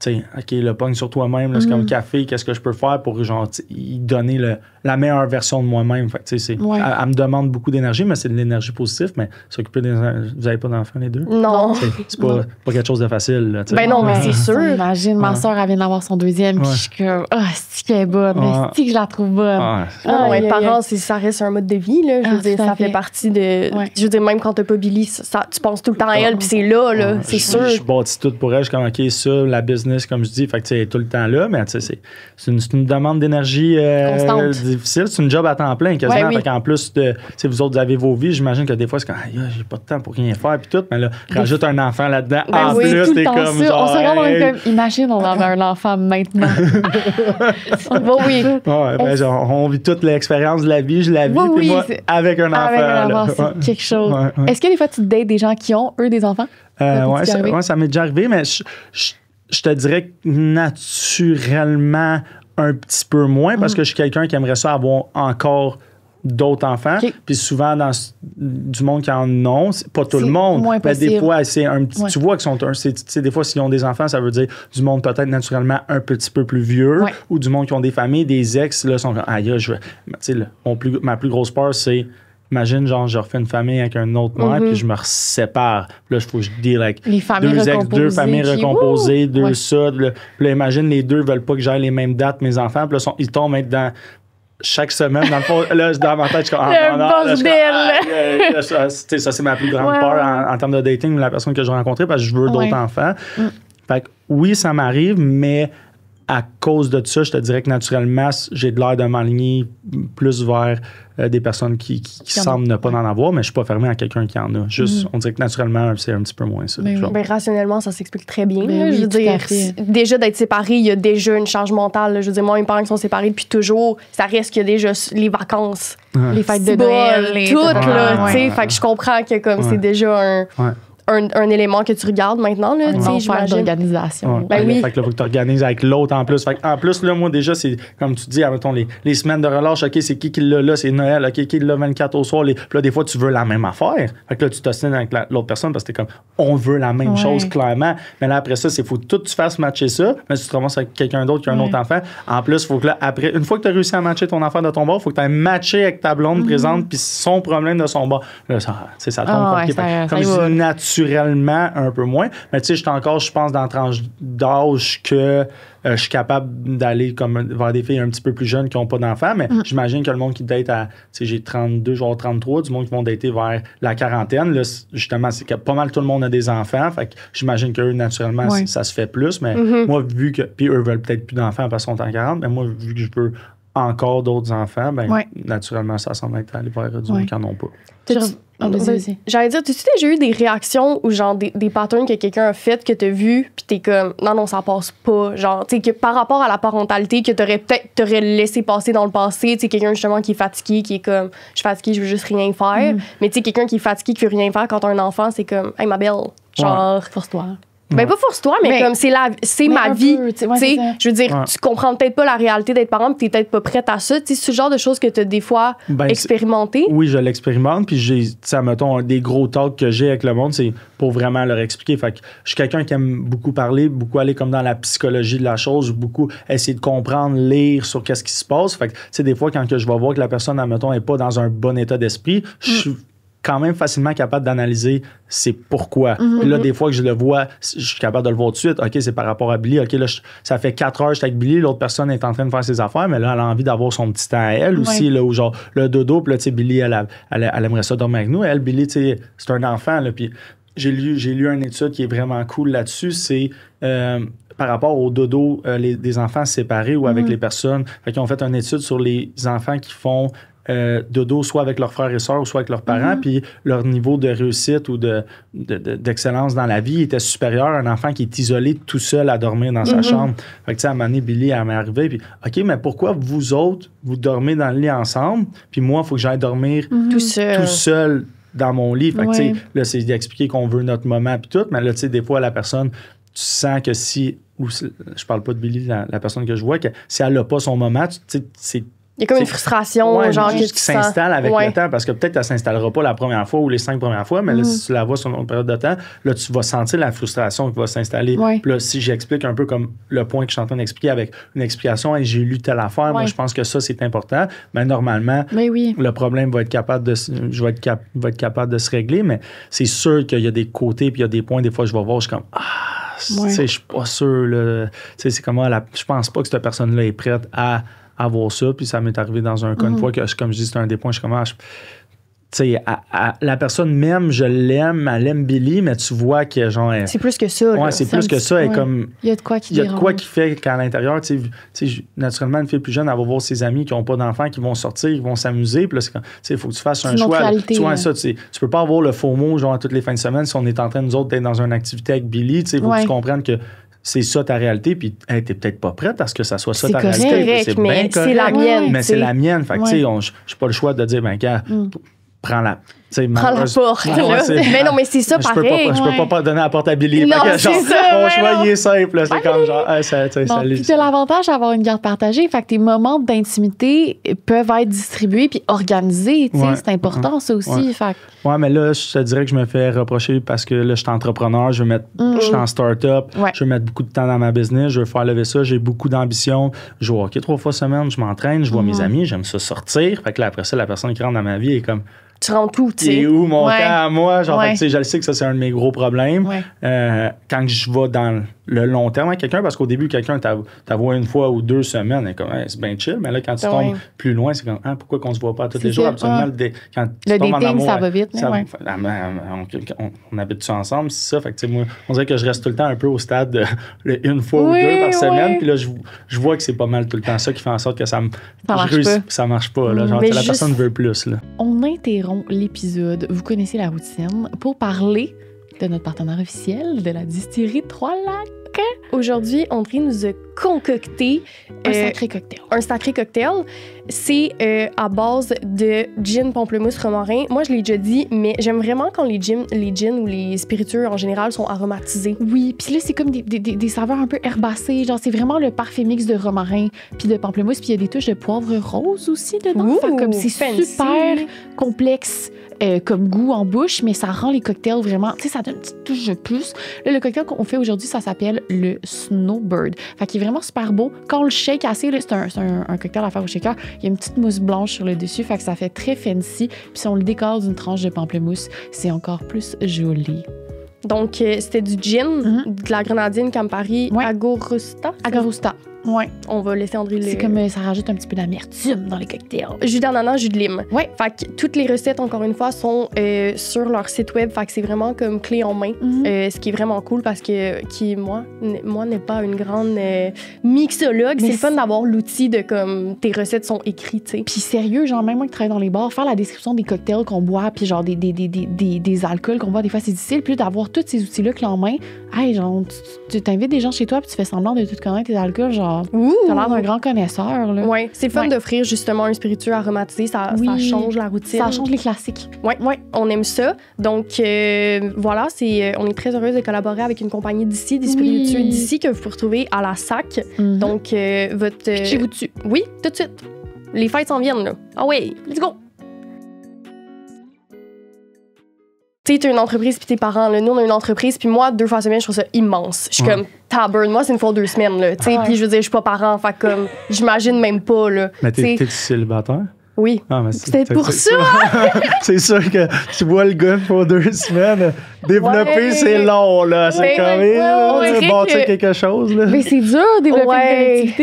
OK, le pogne sur toi-même, là, c'est comme café, qu'est-ce que je peux faire pour, genre, y donner la meilleure version de moi-même. Fait que, elle me demande beaucoup d'énergie, mais c'est de l'énergie positive, mais s'occuper des... Vous n'avez pas d'enfants, les deux? Non. C'est pas quelque chose de facile, là, ben non, mais c'est sûr. Imagine, ma soeur, elle vient d'avoir son deuxième, puis je suis comme, c'est qu'elle est bonne, mais c'est que je la trouve bonne. Être parent, ça reste un mode de vie, là. Je veux dire, ça fait partie de... Je veux dire, même quand t'as pas Billy, tu penses tout le temps à elle, puis c'est là, c'est sûr. Je bâtis tout pour elle, je suis comme, OK, ça, la business, comme je dis, fait que c'est tout le temps là, mais c'est une demande d'énergie difficile. C'est une job à temps plein, quasiment. Fait qu'en plus, vous autres, vous avez vos vies, j'imagine que des fois, c'est comme, j'ai pas de temps pour rien faire, puis tout, mais là, rajoute un enfant là-dedans. En plus, t'es comme, genre, on se regarde comme, imagine, on avait un enfant maintenant. Genre, on vit toute l'expérience de la vie, je la vis, puis moi, avec un enfant. C'est quelque chose. Est-ce que des fois, tu dates des gens qui ont, eux, des enfants? Ça m'est déjà arrivé, mais je te dirais que naturellement un petit peu moins parce que je suis quelqu'un qui aimerait ça avoir encore d'autres enfants. Puis souvent, dans du monde qui en ont, c'est pas tout le monde. Mais des fois, c'est un petit. Tu vois qu'ils sont des fois, s'ils ont des enfants, ça veut dire du monde peut-être naturellement un petit peu plus vieux ou du monde qui ont des familles, des ex, là, sont comme, ma plus grosse peur, c'est. Imagine, genre, je refais une famille avec un autre mère, puis je me sépare. Puis là, il faut que je deal avec deux familles recomposées, deux ça. Puis là, imagine, les deux veulent pas que j'aille les mêmes dates, mes enfants. Puis là, ils tombent être dans chaque semaine. Dans le fond, là, dans ma tête, je suis comme, ça, c'est ma plus grande peur en termes de dating, la personne que j'ai rencontrée, parce que je veux d'autres enfants. Fait que oui, ça m'arrive, mais à cause de ça, je te dirais que naturellement, j'ai de l'air de m'aligner plus vers des personnes qui semblent ne pas en avoir, mais je suis pas fermé à quelqu'un qui en a. Juste, on dirait que naturellement, c'est un petit peu moins ça. Rationnellement, ça s'explique très bien. Je veux dire, déjà d'être séparé, il y a déjà une charge mentale. Je veux dire, moi, mes parents qui sont séparés depuis toujours, ça reste qu'il y a déjà les vacances, les fêtes de Noël, toutes, là, tu sais. Fait que je comprends que comme c'est déjà un élément que tu regardes maintenant, là, tu sais, d'organisation. Fait que là, il faut que tu organises avec l'autre en plus. Fait en plus, là, moi, déjà, c'est, comme tu dis, mettons, les semaines de relâche, OK, c'est qui l'a là, c'est Noël, OK, qui l'a 24 au soir. Puis là, des fois, tu veux la même affaire. Fait que là, tu t'ostines avec l'autre personne parce que t'es comme, on veut la même chose, clairement. Mais là, après ça, il faut que tout tu fasses matcher ça. Mais si tu te ramasses avec quelqu'un d'autre qui a un autre enfant, en plus, il faut que là, après, une fois que tu as réussi à matcher ton enfant de ton bord, il faut que tu aies matché avec ta blonde présente, puis son problème de son bord. Là, ça tombe compliqué. Comme je dis, naturellement, un peu moins. Mais tu sais, je pense, dans la tranche d'âge que je suis capable d'aller comme vers des filles un petit peu plus jeunes qui n'ont pas d'enfants. Mais j'imagine que le monde qui date à, tu sais, j'ai 32, genre 33, du monde qui vont dater vers la quarantaine. Là, justement, c'est que pas mal tout le monde a des enfants. Fait que j'imagine qu'eux, naturellement, ça se fait plus. Mais moi, vu que. Puis eux veulent peut-être plus d'enfants parce qu'ils sont en 40. Mais moi, vu que je veux encore d'autres enfants, ben Ouais. naturellement, ça semble être aller vers du monde qui n'en ont pas. Vas-y. J'allais dire, tu déjà eu des réactions ou genre des patterns que quelqu'un a fait, que t'as vu, puis t'es comme, non, ça passe pas. Genre, tu sais, que par rapport à la parentalité, que t'aurais laissé passer dans le passé, tu sais, quelqu'un justement qui est fatigué, qui est comme, je suis fatigué, je veux juste rien faire. Mais tu sais, quelqu'un qui est fatigué, qui veut rien faire quand t'as un enfant, c'est comme, hey, ma belle, genre. Force-toi. Ben, pas force-toi, mais comme c'est ma vie. Peu, Tu sais, je veux dire, tu comprends peut-être pas la réalité d'être parent, puis t'es peut-être pas prête à ça. Tu sais, c'est le genre de choses que t'as des fois expérimenté. Oui, je l'expérimente, puis j'ai, ça, mettons, des gros talks que j'ai avec le monde, c'est pour vraiment leur expliquer. Fait que je suis quelqu'un qui aime beaucoup parler, beaucoup aller comme dans la psychologie de la chose, beaucoup essayer de comprendre, lire sur qu'est-ce qui se passe. Fait que, tu sais, des fois, quand que je vais voir que la personne, mettons, n'est pas dans un bon état d'esprit, je suis quand même facilement capable d'analyser c'est pourquoi. Puis là, des fois que je le vois, je suis capable de le voir tout de suite. OK, c'est par rapport à Billy. OK, là, ça fait 4 heures que je suis avec Billy, l'autre personne est en train de faire ses affaires, mais là, elle a envie d'avoir son petit temps à elle aussi, là, où genre, le dodo, puis là, tu sais, Billy, elle aimerait ça dormir avec nous. Elle, Billy, tu sais, c'est un enfant, là, puis j'ai lu une étude qui est vraiment cool là-dessus, c'est par rapport au dodo des enfants séparés ou avec les personnes. Fait qu'ils ont fait une étude sur les enfants qui font dodo soit avec leurs frères et sœurs ou soit avec leurs parents, puis leur niveau de réussite ou d'excellence dans la vie était supérieur à un enfant qui est isolé tout seul à dormir dans sa chambre. Fait que tu sais, à un moment donné, Billy, elle m'est arrivée, puis OK, mais pourquoi vous autres, vous dormez dans le lit ensemble, puis moi, il faut que j'aille dormir tout seul dans mon lit. Fait que tu sais, là, c'est d'expliquer qu'on veut notre moment puis tout, mais là, tu sais, des fois, la personne, tu sens que si, ou je parle pas de Billy, la personne que je vois, que si elle n'a pas son moment, tu sais, c'est il y a comme une frustration, genre, qui s'installe avec le temps, parce que peut-être qu'elle ne s'installera pas la première fois ou les 5 premières fois, mais là, si tu la vois sur une période de temps, là, tu vas sentir la frustration qui va s'installer. Puis là, si j'explique un peu comme le point que je suis en train d'expliquer avec une explication, hey, j'ai lu telle affaire, moi, je pense que ça, c'est important, mais normalement, le problème va être capable de va être capable de se régler, mais c'est sûr qu'il y a des côtés, puis il y a des points, des fois, je vais voir, je suis comme, je suis pas sûr, là. C'est comment, je pense pas que cette personne-là est prête à avoir ça, puis ça m'est arrivé dans un cas une fois que, comme je dis, c'est un des points, je commence, tu sais, la personne même, je l'aime, elle aime Billy, mais tu vois que genre... C'est plus que ça. Ouais, c'est plus que ça. Et comme, il y a de quoi qui fait qu'à l'intérieur, tu sais, naturellement, une fille plus jeune, elle va voir ses amis qui n'ont pas d'enfants, qui vont sortir, qui vont s'amuser, puis là, c'est comme, tu sais, il faut que tu fasses un choix. Tu vois ça, tu peux pas avoir le faux mot, genre, toutes les fins de semaine, si on est en train, nous autres, d'être dans une activité avec Billy, tu sais, il faut que tu comprennes que c'est ça ta réalité, puis t'es peut-être pas prête à ce que ça soit ça ta réalité. C'est mais c'est la mienne. Mais c'est la mienne. Fait que, tu sais, j'ai pas le choix de dire, ben, gars, prends la porte. Mais non, mais c'est ça, pareil. Je peux pas donner la porte à Billy. Non, c'est ça. Mon choix, il est simple. C'est comme genre, puis t'as l'avantage d'avoir une garde partagée. Fait que tes moments d'intimité peuvent être distribués puis organisés. C'est important, ça aussi. Ouais, mais là, je te dirais que je me fais reprocher parce que là, je suis entrepreneur, je suis en start-up, je veux mettre beaucoup de temps dans ma business, je veux faire lever ça, j'ai beaucoup d'ambition. Je joue au hockey 3 fois semaine, je m'entraîne, je vois mes amis, j'aime ça sortir. Fait que là, après ça, la personne qui rentre dans ma vie est comme... Tu rentres où, tu sais? Et où mon temps à moi? Genre, fait que, je le sais que ça, c'est un de mes gros problèmes. Quand je vais dans le long terme avec quelqu'un, parce qu'au début, quelqu'un t'avoue une fois ou 2 semaines, et comme, c'est bien chill, mais là, quand tu tombes plus loin, c'est comme, pourquoi qu'on se voit pas tous les jours? Absolument, quand le dating, ça va vite. On habite-tu ensemble, c'est ça? Fait que, tu sais, moi, on dirait que je reste tout le temps un peu au stade de une fois ou 2 par semaine, puis là, je vois que c'est pas mal tout le temps ça qui fait en sorte que ça marche pas. Là, genre, la personne veut plus. Là. On interrompt l'épisode, vous connaissez la routine, pour parler de notre partenaire officiel de la distillerie Trois-Lacs. Aujourd'hui, André nous a concocté un sacré cocktail. Un sacré cocktail. C'est à base de gin pamplemousse romarin. Moi, je l'ai déjà dit, mais j'aime vraiment quand les gins ou les spiritueux en général sont aromatisés. Oui, puis là, c'est comme des saveurs un peu herbacées. Genre, c'est vraiment le parfait mix de romarin puis de pamplemousse. Puis il y a des touches de poivre rose aussi dedans. Ouh, comme c'est super complexe comme goût en bouche, mais ça rend les cocktails vraiment... Tu sais, ça donne une petite touche de plus. Là, le cocktail qu'on fait aujourd'hui, ça s'appelle le Snowbird. Fait qu'il est vraiment super beau. Quand on le shake assez, là, c'est un cocktail à faire au shaker. Il y a une petite mousse blanche sur le dessus, fait que ça fait très fancy. Puis si on le décore d'une tranche de pamplemousse, c'est encore plus joli. Donc, c'était du gin, de la grenadine Campari Agorista. Ouais. On va laisser André C'est comme ça rajoute un petit peu d'amertume dans les cocktails. Jus d'ananas, jus de lime. Ouais. Fait que toutes les recettes, encore une fois, sont sur leur site web. Fait que c'est vraiment comme clé en main. Ce qui est vraiment cool parce que moi n'est pas une grande mixologue. C'est le fun d'avoir l'outil de comme tes recettes sont écrites, tu sais. Puis sérieux, genre même moi qui travaille dans les bars, faire la description des cocktails qu'on boit, puis genre des alcools qu'on boit, des fois c'est difficile. Puis d'avoir tous ces outils-là clés en main, hey, genre tu t'invites des gens chez toi puis tu fais semblant de tout connaître tes alcools, genre t'as l'air d'un grand connaisseur, là. Ouais, c'est le fun d'offrir justement un spiritueux aromatisé, ça change la routine. Ça change les classiques. Ouais, on aime ça. Donc voilà, on est très heureuse de collaborer avec une compagnie d'ici, des spiritueux d'ici que vous pouvez retrouver à la SAC. Donc votre pitchez-vous dessus. Oui, tout de suite. Les fêtes s'en viennent là. Ah ouais, let's go. Tu sais, t'as une entreprise puis tes parents, là. Nous, on a une entreprise puis moi, 2 fois semaine, je trouve ça immense. Je suis comme, taburn, moi, c'est une fois 2 semaines, là. Tu sais, puis je veux dire, je suis pas parent, fait comme, j'imagine même pas, là. Mais t'es célibataire? Oui. Ah, c'est peut-être pour ça. C'est sûr que tu vois le gars pour 2 semaines. Développer, c'est long, là. C'est quand même bâtir quelque chose, là. Mais c'est dur, développer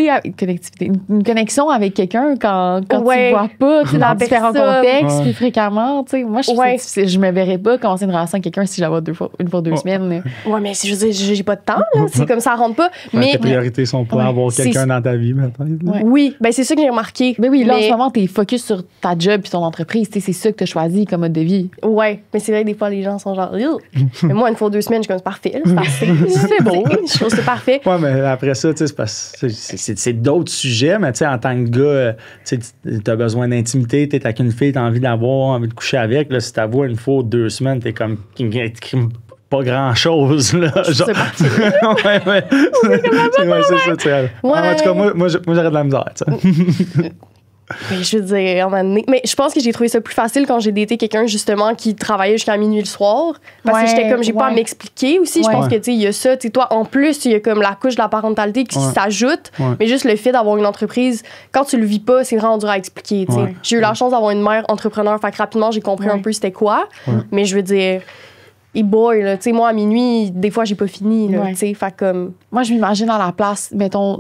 une connexion avec quelqu'un quand tu ne vois pas, dans différents contextes, puis fréquemment. Tu sais, moi, je me verrais pas commencer une relation avec quelqu'un si je la vois une fois 2 semaines. Ouais, mais je veux dire, j'ai pas de temps, là. C'est comme ça rentre pas. Mais tes priorités sont pas avoir quelqu'un dans ta vie, peut-être. Oui, ben c'est ça que j'ai remarqué. Mais oui, là, en ce moment, t'es focus sur ta job puis ton entreprise. C'est ça que tu as choisi comme mode de vie. Ouais, mais c'est vrai que des fois, les gens sont genre, mais moi, une fois 2 semaines, je suis comme, c'est parfait, c'est beau. Je trouve que c'est parfait. Ouais, mais après ça, tu sais, c'est d'autres sujets, mais tu sais, en tant que gars, tu as besoin d'intimité, t'es avec une fille, t'as envie envie de coucher avec. Là, si t'avoues une fois 2 semaines, t'es comme pas grand-chose, là. Genre... C'est parti. ouais. C'est ça, tu sais. En tout cas, moi j'aurais de la misère, tu sais. Mais je veux dire, mais je pense que j'ai trouvé ça plus facile quand j'ai daté quelqu'un, justement, qui travaillait jusqu'à minuit le soir. Parce que j'étais comme, j'ai pas à m'expliquer aussi. Je pense que, tu sais, il y a ça. Tu sais, toi, en plus, il y a comme la couche de la parentalité qui s'ajoute. Mais juste le fait d'avoir une entreprise, quand tu le vis pas, c'est vraiment dur à expliquer, tu sais. J'ai eu la chance d'avoir une mère entrepreneur. Fait que rapidement, j'ai compris un peu c'était quoi. Mais je veux dire... là, tu sais, moi, à minuit, des fois, j'ai pas fini, là, tu sais, fait comme... Moi, je m'imagine dans la place, mettons,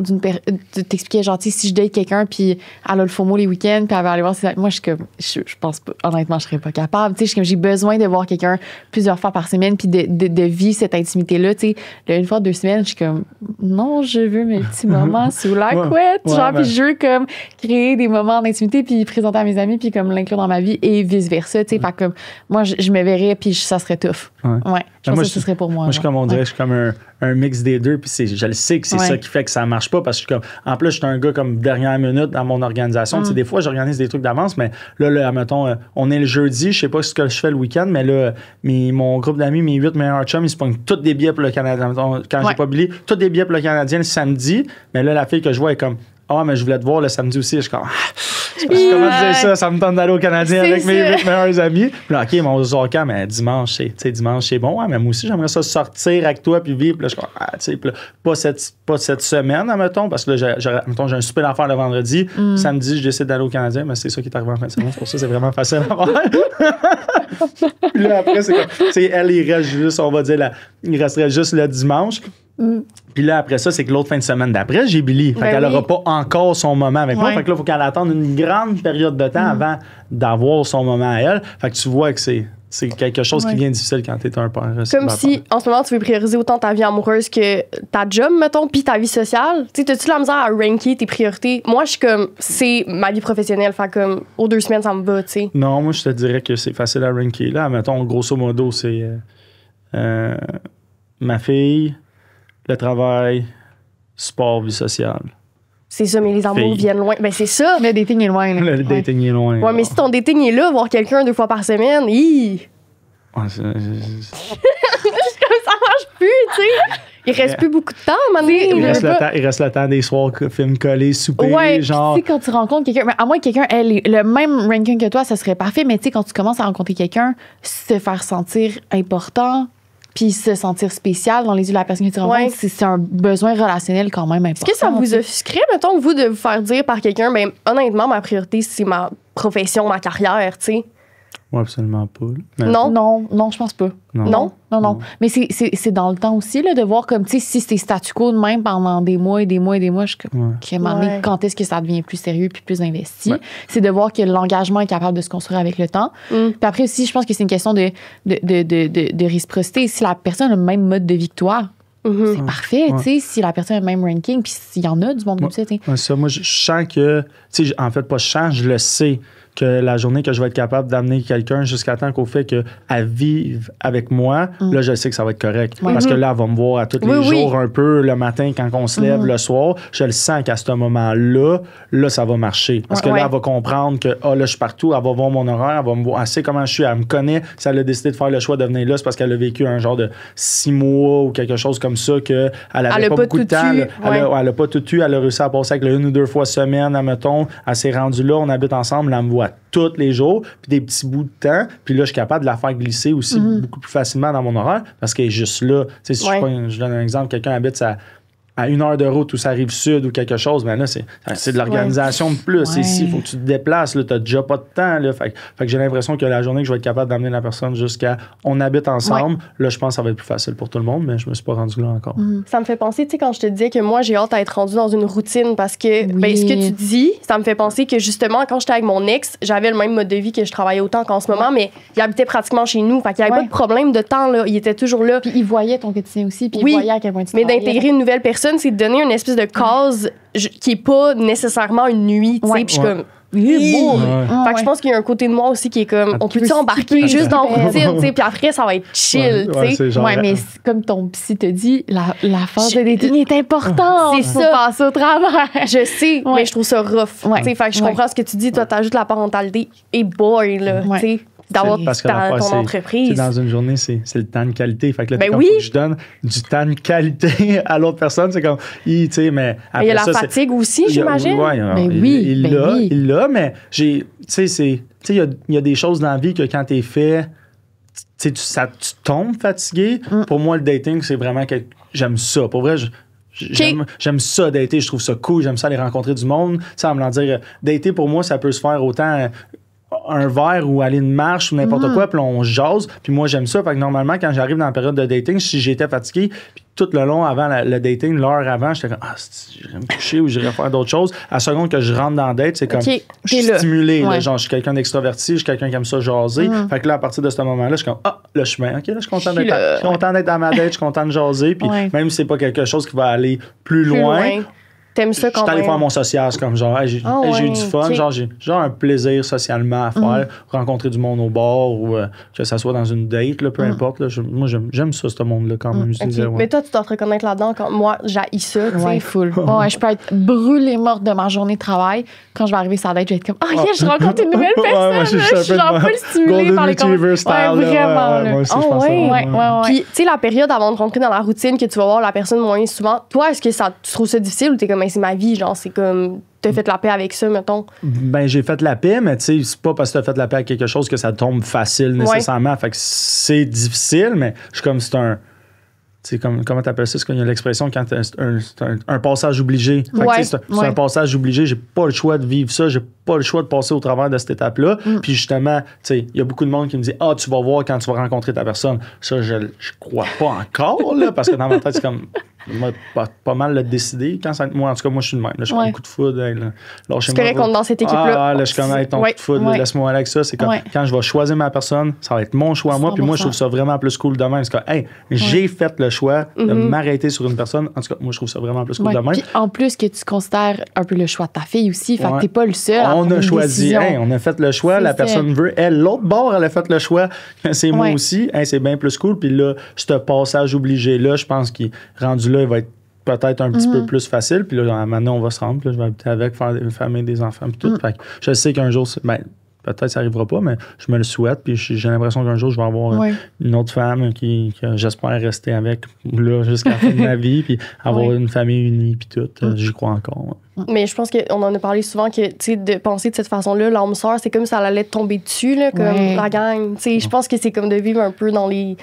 t'expliquais, genre, tu sais, si je date quelqu'un, puis elle a le FOMO les week-ends, puis elle va aller voir ses amis. Moi, je suis comme, je pense pas, honnêtement, je serais pas capable, tu sais, j'ai besoin de voir quelqu'un plusieurs fois par semaine, puis de vivre cette intimité-là, tu sais. Une fois 2 semaines, je suis comme, non, je veux mes petits moments sous la couette, genre, puis je veux, comme, créer des moments d'intimité, puis présenter à mes amis, puis comme l'inclure dans ma vie, et vice-versa, tu sais, fait comme, moi, je me verrais, puis ça serait tough. Ouais, je pense que ce serait pour moi. Moi, je suis comme, on dirait, je suis comme un mix des deux, puis je le sais que c'est ça qui fait que ça marche pas, parce que je suis comme, en plus, je suis un gars comme dernière minute dans mon organisation. Tu sais, des fois, j'organise des trucs d'avance, mais là, mettons, on est le jeudi, je sais pas ce que je fais le week-end, mais là, mon groupe d'amis, mes 8 meilleurs chums, ils se pognent tous des billets pour le Canadien. Mettons, quand j'ai pas oublié, tous des billets pour le Canadien le samedi, mais là, la fille que je vois est comme, mais je voulais te voir le samedi aussi. Je suis comme, comment dire ça? Ça me tente d'aller au Canadien avec mes 8 meilleurs amis. Puis là, OK, mon Zorka, mais dimanche, c'est bon. Ouais, mais moi aussi, j'aimerais ça sortir avec toi puis vivre. Puis là, je suis comme, pas cette semaine, admettons, parce que là, j'ai un super d'affaires le vendredi. Samedi, je décide d'aller au Canadien, mais c'est ça qui est arrivé en fin de semaine. C'est pour ça que c'est vraiment facile à faire. Puis là, après, c'est comme, elle, il reste juste, on va dire, il resterait juste le dimanche. Puis là, après ça, c'est que l'autre fin de semaine d'après, j'ai Billy. Fait qu'elle n'aura pas encore son moment avec moi. Fait que là, il faut qu'elle attende une grande période de temps avant d'avoir son moment à elle. Fait que tu vois que c'est quelque chose qui devient difficile quand t'es un père. Comme si, en ce moment, tu veux prioriser autant ta vie amoureuse que ta job, mettons, puis ta vie sociale. Tu sais, t'as-tu la misère à ranker tes priorités? Moi, je suis comme, c'est ma vie professionnelle. Fait comme, aux 2 semaines, ça me va, tu sais. Non, moi, je te dirais que c'est facile à ranker. Là, mettons, grosso modo, c'est ma fille, le travail, sport, vie sociale. C'est ça, mais les amours viennent loin. Ben, c'est ça. Le dating est loin. Là. Le dating est loin. Ouais, mais si ton dating est là, voir quelqu'un 2 fois par semaine, ça marche plus, tu sais. Il reste plus beaucoup de temps, maintenant. Il reste le temps des soirs films collés, souper, genre. Tu sais, quand tu rencontres quelqu'un, à moins que quelqu'un ait le même ranking que toi, ça serait parfait, mais tu sais, quand tu commences à rencontrer quelqu'un, se faire sentir important, puis se sentir spécial dans les yeux de la personne que tu rencontres, c'est un besoin relationnel quand même important. Est-ce que ça vous offusquerait, mettons, vous, de vous faire dire par quelqu'un, ben honnêtement, ma priorité, c'est ma profession, ma carrière, tu sais? Moi, absolument pas. Mais Non, je pense pas. Non? Non. Mais c'est dans le temps aussi, là, de voir comme, tu sais, si c'est statu quo de même pendant des mois et des mois et des mois, je suis comme, quand est-ce que ça devient plus sérieux puis plus investi? Ouais. C'est de voir que l'engagement est capable de se construire avec le temps. Puis après aussi, je pense que c'est une question de réciprocité. Si la personne a le même mode de vie que toi, c'est parfait, tu sais, si la personne a le même ranking, puis s'il y en a du monde comme ça, tu sais. Ça, moi, je sens que, tu sais, en fait, pas je sens, je le sais que la journée que je vais être capable d'amener quelqu'un jusqu'à temps qu'au fait qu'elle vive avec moi, là, je sais que ça va être correct. Parce que là, elle va me voir à tous les jours un peu, le matin, quand on se lève, le soir. Je le sens qu'à ce moment-là, là, ça va marcher. Parce que là, elle va comprendre que, là, je suis partout, elle va voir mon horaire, elle va me voir, elle sait comment je suis, elle me connaît. Si elle a décidé de faire le choix de venir là, c'est parce qu'elle a vécu un genre de 6 mois ou quelque chose comme ça, qu'elle avait pas beaucoup de temps. Elle a pas tout eu, elle a réussi à passer avec 1 ou 2 fois semaine, admettons. Elle s'est rendue là, on habite ensemble, elle me voit tous les jours, puis des petits bouts de temps. Puis là, je suis capable de la faire glisser aussi beaucoup plus facilement dans mon horaire parce qu'elle est juste là. Tu sais, si je donne un exemple, quelqu'un habite à 1 heure de route où ça arrive sud ou quelque chose, mais là, c'est de l'organisation de plus. C'est ici, il faut que tu te déplaces. Tu n'as déjà pas de temps. Là. Fait que j'ai l'impression que la journée que je vais être capable d'amener la personne jusqu'à on habite ensemble, là, je pense que ça va être plus facile pour tout le monde, mais je me suis pas rendu là encore. Ça me fait penser, tu sais, quand je te disais que moi, j'ai hâte à être rendue dans une routine parce que ce que tu dis, ça me fait penser que justement, quand j'étais avec mon ex, j'avais le même mode de vie que je travaillais autant qu'en ce moment, mais il habitait pratiquement chez nous. Fait qu'il n'y avait pas de problème de temps. Là. Il était toujours là. Puis il voyait ton quotidien aussi, puis il voyait à quel point tu travaillais. Mais d'intégrer une nouvelle personne, c'est de donner une espèce de case qui est pas nécessairement une nuit, tu sais, puis je suis comme fait que je pense qu'il y a un côté de moi aussi qui est comme on peut-tu embarquer juste dans la routine, tu sais, puis après ça va être chill, tu sais. Mais comme ton psy te dit, la phase de dating est importante. C'est ça, passer au travers. Je sais, mais je trouve ça rough, tu sais. Fait que je comprends ce que tu dis, toi t'ajoutes la parentalité et boy là, tu sais. D'avoir ton entreprise. Dans une journée, c'est le temps de qualité. Fait que là, faut que je donne du temps de qualité à l'autre personne. C'est comme, tu sais, mais après il y a la fatigue aussi, j'imagine. Il l'a, mais tu sais, il y a des choses dans la vie que quand t'es fait, tu tombes fatigué. Pour moi, le dating, c'est vraiment que j'aime ça. Pour vrai, j'aime ça, dater. Je trouve ça cool. J'aime ça aller rencontrer du monde. Ça, me dire, dater, pour moi, ça peut se faire autant un verre ou aller une marche ou n'importe quoi, puis on jase. Puis moi, j'aime ça. Fait que normalement, quand j'arrive dans la période de dating, si j'étais fatigué, puis tout le long avant le dating, l'heure avant, j'étais comme j'irais me coucher ou j'irais faire d'autres choses. À la seconde que je rentre dans le date, c'est comme je suis stimulé. Là, genre, je suis quelqu'un d'extroverti, je suis quelqu'un qui aime ça jaser. Fait que là, à partir de ce moment-là, je suis comme là, je suis bien. OK, là, je suis content d'être dans ma date, je suis content de jaser. Puis même si c'est pas quelque chose qui va aller plus loin. T'aimes ça quand même? Je suis allé faire mon social, comme genre, j'ai eu du fun, j'ai un plaisir socialement à faire, rencontrer du monde au bar ou que ça soit dans une date, là, peu importe. Là, moi, j'aime ça, ce monde-là, quand même. Mais toi, tu dois te reconnaître là-dedans. Moi, j'haïs ça, tu sais. Full. Je peux être brûlée morte de ma journée de travail. Quand je vais arriver sur la date, je vais être comme, je rencontre une nouvelle personne. Je suis genre full stimulée par les conversations. Vraiment. Puis, tu sais, la période avant de rentrer dans la routine, que tu vas voir la personne moins souvent, toi, est-ce que tu trouves ça difficile ou t'es comme, c'est ma vie, genre, c'est comme, t'as fait la paix avec ça, mettons? Ben, j'ai fait la paix, mais tu sais, c'est pas parce que t'as fait la paix avec quelque chose que ça tombe facile nécessairement. Fait que c'est difficile, mais je suis comme, c'est un. Tu sais, comment t'appelles ça? C'est qu'il y a l'expression quand c'est un passage obligé. C'est un passage obligé. J'ai pas le choix de vivre ça. J'ai pas le choix de passer au travers de cette étape-là. Puis justement, tu sais, il y a beaucoup de monde qui me dit tu vas voir quand tu vas rencontrer ta personne. Ça, je crois pas encore, là, parce que dans ma tête, c'est comme. Moi, pas mal le décider. Moi, en tout cas, moi, je suis le même. Là, je suis un coup de foudre. C'est correct qu'on est dans cette équipe-là. Là, je suis comme ton coup de foudre. Laisse-moi aller avec ça. C'est comme quand je vais choisir ma personne, ça va être mon choix à moi. Puis moi, je trouve ça vraiment plus cool de même. C'est comme, j'ai fait le choix de m'arrêter sur une personne. En tout cas, moi, je trouve ça vraiment plus cool de même. Puis en plus, que tu considères un peu le choix de ta fille aussi. Fait que t'es pas le seul. On a choisi. On a fait le choix. La personne veut. L'autre bord, elle a fait le choix. C'est moi aussi. C'est bien plus cool. Puis là, ce passage obligé-là, je pense qu'il rendu là, il va être peut-être un petit peu plus facile. Puis là, maintenant, on va se rendre. Puis là, je vais habiter avec, faire des familles, des enfants, puis tout. Fait que je sais qu'un jour, peut-être ça n'arrivera pas, mais je me le souhaite. Puis j'ai l'impression qu'un jour, je vais avoir une autre femme qui j'espère rester avec là jusqu'à la fin de ma vie, puis avoir une famille unie, puis tout. J'y crois encore. Mais je pense qu'on en a parlé souvent que, tu sais, de penser de cette façon-là, l'âme sœur, c'est comme si elle allait te tomber dessus, là, comme la gang. Tu sais, je pense que c'est comme de vivre un peu dans les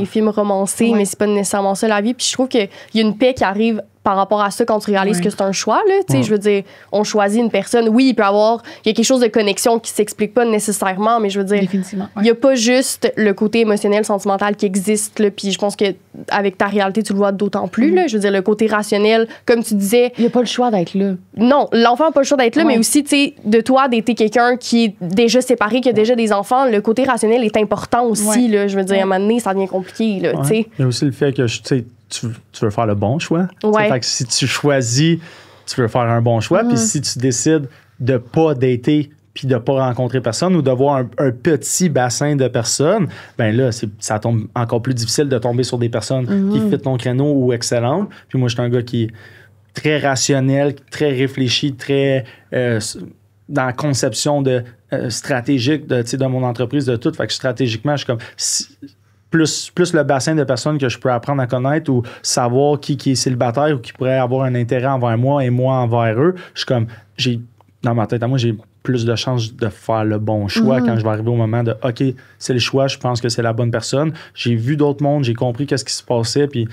films romancés, mais c'est pas nécessairement ça la vie. Puis je trouve qu'il y a une paix qui arrive par rapport à ça quand tu réalises que c'est un choix, là. Tu sais, je veux dire, on choisit une personne. Oui, il y a quelque chose de connexion qui s'explique pas nécessairement, mais je veux dire, il y a pas juste le côté émotionnel, sentimental qui existe, là. Puis je pense que avec ta réalité, tu le vois d'autant plus, là. Je veux dire, le côté rationnel, comme tu disais. Il y a pas le choix d'être là. Non, l'enfant n'a pas le choix d'être là, mais aussi, tu sais, de toi, d'être quelqu'un qui est déjà séparé, qui a déjà des enfants, le côté rationnel est important aussi, là. Je veux dire, à un moment donné, ça devient compliqué, là, tu sais. Il y a aussi le fait que, tu sais, tu veux faire le bon choix. Fait que si tu choisis, tu veux faire un bon choix. Puis si tu décides de pas dater puis de pas rencontrer personne ou d'avoir un petit bassin de personnes, ben là, ça tombe encore plus difficile de tomber sur des personnes qui fitent ton créneau ou excellentes. Puis moi, je suis un gars qui est très rationnel, très réfléchi, très dans la conception stratégique de mon entreprise, de tout. Fait que stratégiquement, je suis comme... Plus le bassin de personnes que je peux apprendre à connaître ou savoir qui est célibataire ou qui pourrait avoir un intérêt envers moi et moi envers eux, je suis comme, dans ma tête à moi, j'ai plus de chances de faire le bon choix quand je vais arriver au moment de OK, c'est le choix, je pense que c'est la bonne personne. J'ai vu d'autres mondes, j'ai compris qu'est-ce qui se passait, puis